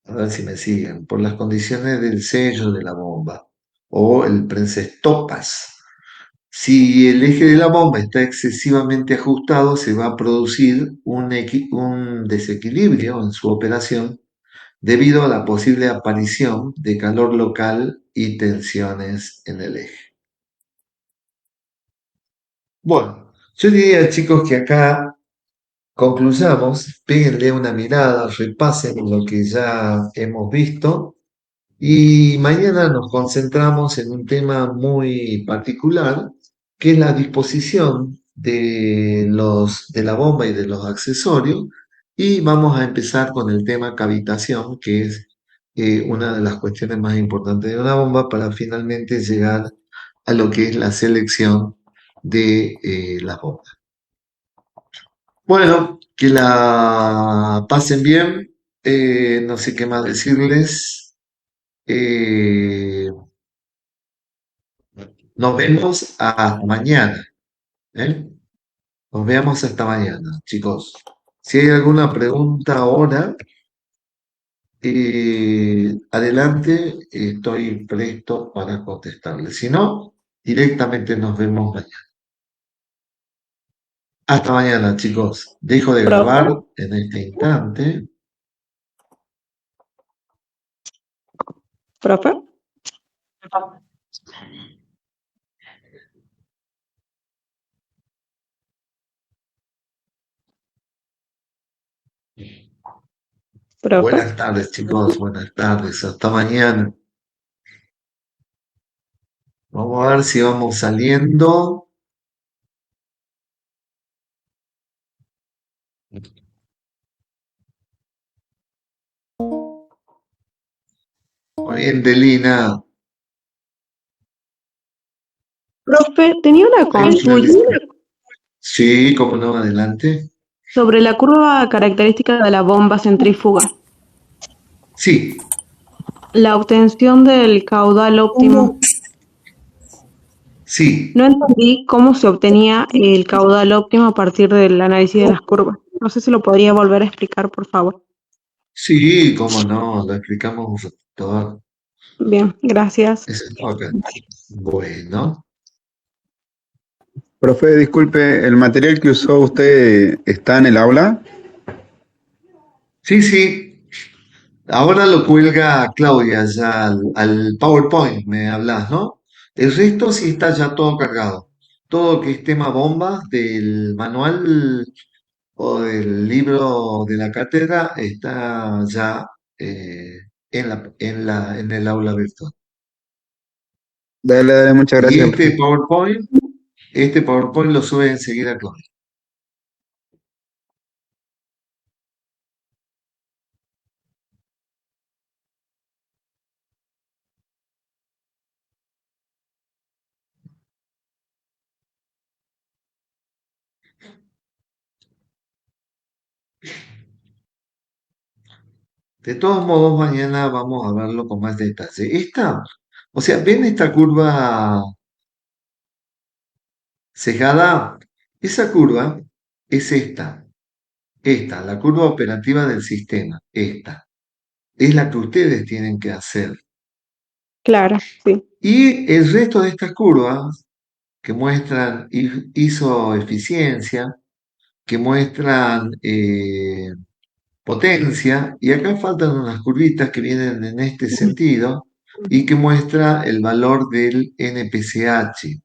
A ver si me siguen. Por las condiciones del sello de la bomba o el prensestopas. Si el eje de la bomba está excesivamente ajustado, se va a producir un desequilibrio en su operación debido a la posible aparición de calor local y tensiones en el eje. Bueno, yo diría, chicos, que acá concluyamos, péguenle una mirada, repasen lo que ya hemos visto y mañana nos concentramos en un tema muy particular, que es la disposición de la bomba y de los accesorios. Y vamos a empezar con el tema cavitación, que es una de las cuestiones más importantes de una bomba para finalmente llegar a lo que es la selección de las bombas. Bueno, que la pasen bien. No sé qué más decirles. Eh, Nos vemos hasta mañana, ¿eh? Nos vemos hasta mañana, chicos. Si hay alguna pregunta ahora, adelante, estoy presto para contestarles. Si no, directamente nos vemos mañana. Hasta mañana, chicos. Dejo de Profe, grabar en este instante. profe, profe. Buenas tardes, chicos. Buenas tardes. Hasta mañana. Vamos a ver si vamos saliendo. Muy bien, Delina. Profe, tenía una consulta Sí, cómo no, adelante. sobre la curva característica de la bomba centrífuga. Sí, La obtención del caudal óptimo. sí, No entendí cómo se obtenía el caudal óptimo a partir del análisis de las curvas. No sé si lo podría volver a explicar, por favor. sí, cómo no, lo explicamos un ratito. Bien, gracias. Ok. Bueno, Profe, disculpe, ¿el material que usó usted está en el aula? sí, sí. Ahora lo cuelga Claudia ya al PowerPoint, me hablas, ¿no? El resto sí está ya todo cargado. Todo que es tema bomba del manual o del libro de la cátedra está ya en el aula virtual. Dale, dale, muchas Y gracias, profe. este PowerPoint lo sube enseguida Claudia. De todos modos, mañana vamos a verlo con más detalle. O sea, ¿ven esta curva cejada? Esa curva es esta, la curva operativa del sistema, esta. Es la que ustedes tienen que hacer. Claro, sí. Y el resto de estas curvas que muestran isoeficiencia, que muestran potencia, y acá faltan unas curvitas que vienen en este sentido y que muestra el valor del NPCH.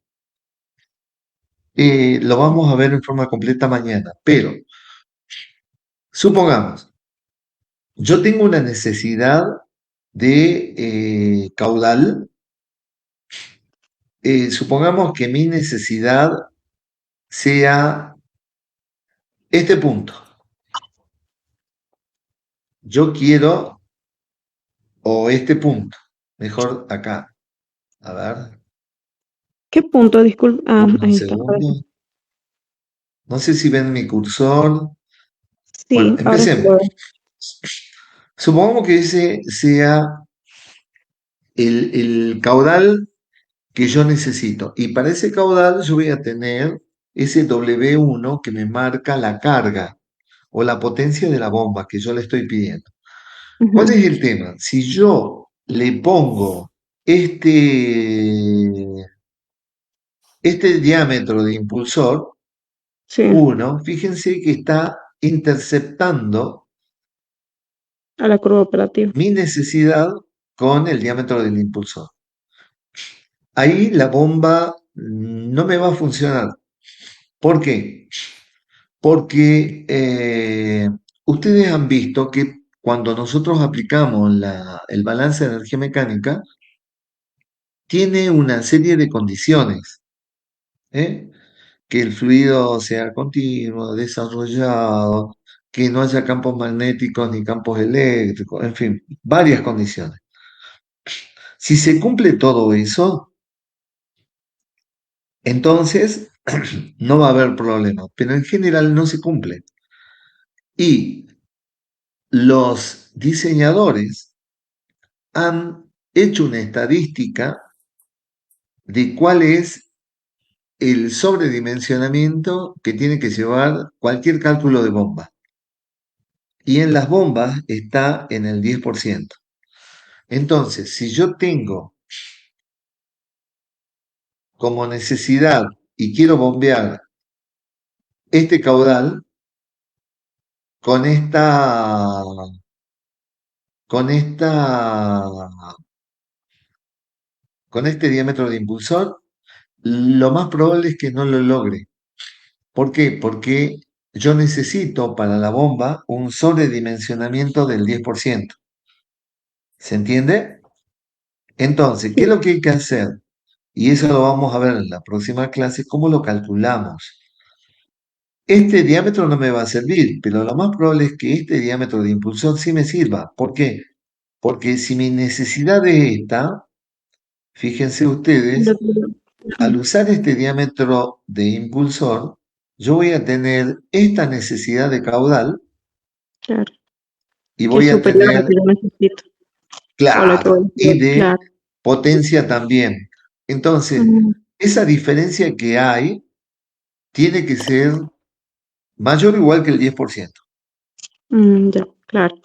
Lo vamos a ver en forma completa mañana, pero supongamos, yo tengo una necesidad de caudal, supongamos que mi necesidad sea este punto. Yo quiero, o este punto, mejor acá. A ver, ¿Qué punto? Disculpe. Ah, un ahí está. segundo. No sé si ven mi cursor. Bueno, Sí, ahora sí lo empecemos. veo. Supongamos que ese sea el caudal que yo necesito. Y para ese caudal yo voy a tener ese W1 que me marca la carga o la potencia de la bomba que yo le estoy pidiendo. ¿Cuál Ujú. es el tema? Si yo le pongo este, Este diámetro de impulsor, Sí, 1, fíjense que está interceptando a la curva operativa. mi necesidad con el diámetro del impulsor. Ahí la bomba no me va a funcionar. ¿Por qué? Porque ustedes han visto que cuando nosotros aplicamos el balance de energía mecánica, tiene una serie de condiciones, ¿eh? Que el fluido sea continuo, desarrollado, que no haya campos magnéticos ni campos eléctricos, en fin, varias condiciones. Si se cumple todo eso, entonces no va a haber problema, pero en general no se cumple. Y los diseñadores han hecho una estadística de cuál es el sobredimensionamiento que tiene que llevar cualquier cálculo de bomba. Y en las bombas está en el 10%. Entonces, si yo tengo como necesidad y quiero bombear este caudal con esta, con esta, con este diámetro de impulsor, lo más probable es que no lo logre. ¿Por qué? Porque yo necesito para la bomba un sobredimensionamiento del 10%. ¿Se entiende? Entonces, ¿qué es Sí, lo que hay que hacer? Y eso lo vamos a ver en la próxima clase, cómo lo calculamos. Este diámetro no me va a servir, pero lo más probable es que este diámetro de impulsor sí me sirva. ¿Por qué? Porque si mi necesidad es esta, fíjense lo ustedes, tengo. al Ujú, usar este diámetro de impulsor, yo voy a tener esta necesidad de caudal claro, y que es voy a superior a la que tener, yo necesito, o la que voy claro, a y hacer, de claro. potencia también. Entonces, Mm, esa diferencia que hay tiene que ser mayor o igual que el 10%. ya, claro,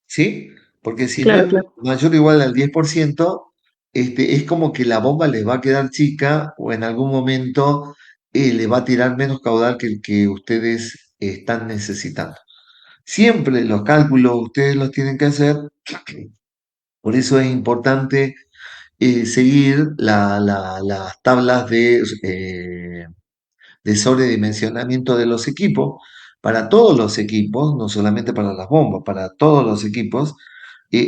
¿Sí? Porque si no claro, es claro. mayor o igual al 10%, es como que la bomba les va a quedar chica o en algún momento le va a tirar menos caudal que el que ustedes están necesitando. Siempre los cálculos ustedes los tienen que hacer, por eso es importante seguir las tablas de sobredimensionamiento de los equipos, para todos los equipos, no solamente para las bombas, para todos los equipos,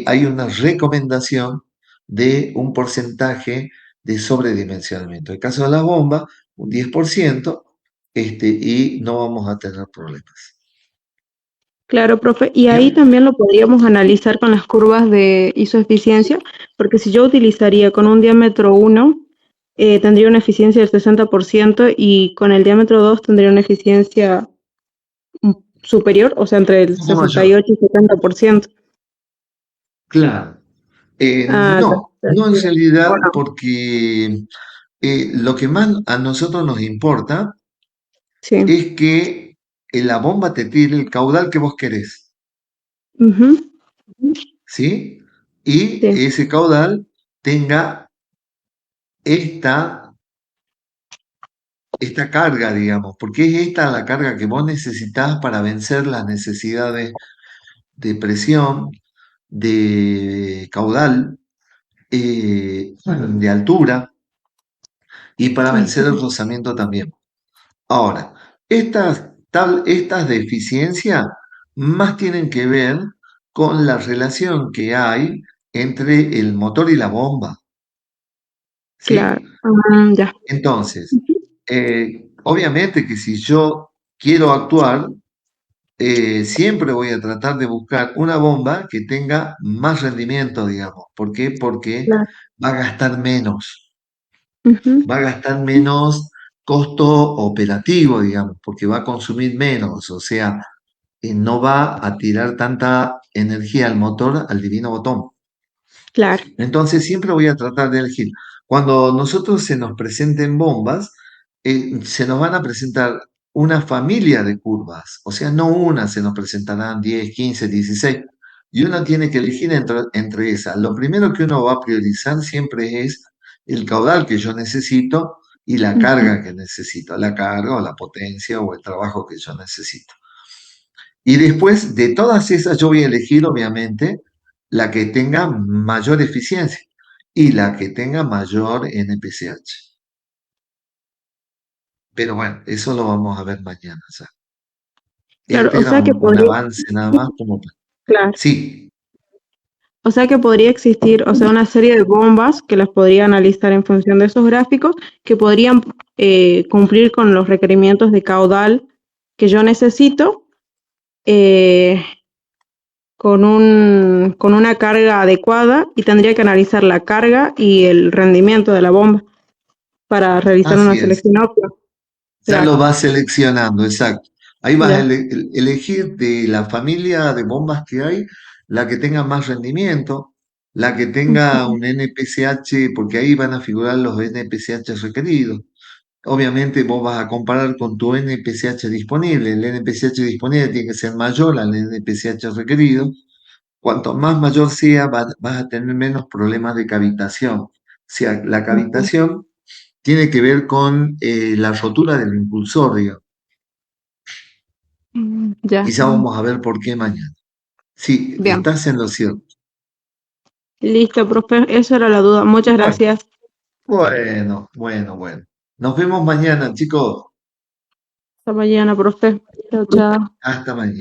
hay una recomendación de un porcentaje de sobredimensionamiento. En el caso de las bombas, un 10%, y no vamos a tener problemas. Claro, profe, y ahí Bien, también lo podríamos analizar con las curvas de isoeficiencia, porque si yo utilizaría con un diámetro 1, tendría una eficiencia del 60% y con el diámetro 2 tendría una eficiencia superior, o sea, entre el un poco 68 y 70%. claro. Ah, ya, No, ya, no en ya. realidad, ¿O no? porque lo que más a nosotros nos importa Sí. es que la bomba te tire el caudal que vos querés, Ujú, ¿sí? Y sí, ese caudal tenga esta, esta carga, digamos, porque es esta la carga que vos necesitás para vencer las necesidades de presión, de caudal, de altura y para vencer el ujú. rozamiento también. Ahora, estas de eficiencia más tienen que ver con la relación que hay entre el motor y la bomba, Claro. ¿sí? Ya. Entonces, obviamente que si yo quiero actuar, siempre voy a tratar de buscar una bomba que tenga más rendimiento, digamos. ¿Por qué? Porque Claro. va a gastar menos, Ujú, va a gastar menos costo operativo, digamos, porque va a consumir menos, o sea, no va a tirar tanta energía al motor al divino botón. claro. Entonces siempre voy a tratar de elegir. Cuando nosotros se nos presenten bombas, se nos van a presentar una familia de curvas, o sea, no una, se nos presentarán 10, 15, 16, y uno tiene que elegir entre esas. Lo primero que uno va a priorizar siempre es el caudal que yo necesito y la carga que necesito, la carga o la potencia o el trabajo que yo necesito. Y después de todas esas yo voy a elegir, obviamente, la que tenga mayor eficiencia y la que tenga mayor NPCH. Pero bueno, eso lo vamos a ver mañana ya. Claro, Este o era sea que un podría, avance nada más como... claro, Sí, o sea que podría existir, o sea, una serie de bombas que las podría analizar en función de esos gráficos, que podrían cumplir con los requerimientos de caudal que yo necesito, eh, con una carga adecuada, y tendría que analizar la carga y el rendimiento de la bomba para realizar una así es. selección óptima. Ya Claro, lo vas seleccionando, exacto. Ahí vas a ya. elegir de la familia de bombas que hay, la que tenga más rendimiento, la que tenga Ujú. un NPCH, porque ahí van a figurar los NPCH requeridos. Obviamente vos vas a comparar con tu NPCH disponible. El NPCH disponible tiene que ser mayor al NPCH requerido. Cuanto más mayor sea, vas a tener menos problemas de cavitación. O sea, la Ujú. cavitación tiene que ver con la rotura del impulsor, digamos. Ya, Y ya vamos a ver por qué mañana. Sí, bien. estás en lo cierto. Listo, profe, eso era la duda. Muchas Bueno, gracias. bueno. Nos vemos mañana, chicos. Hasta mañana, profe. Chao, chao. Hasta mañana.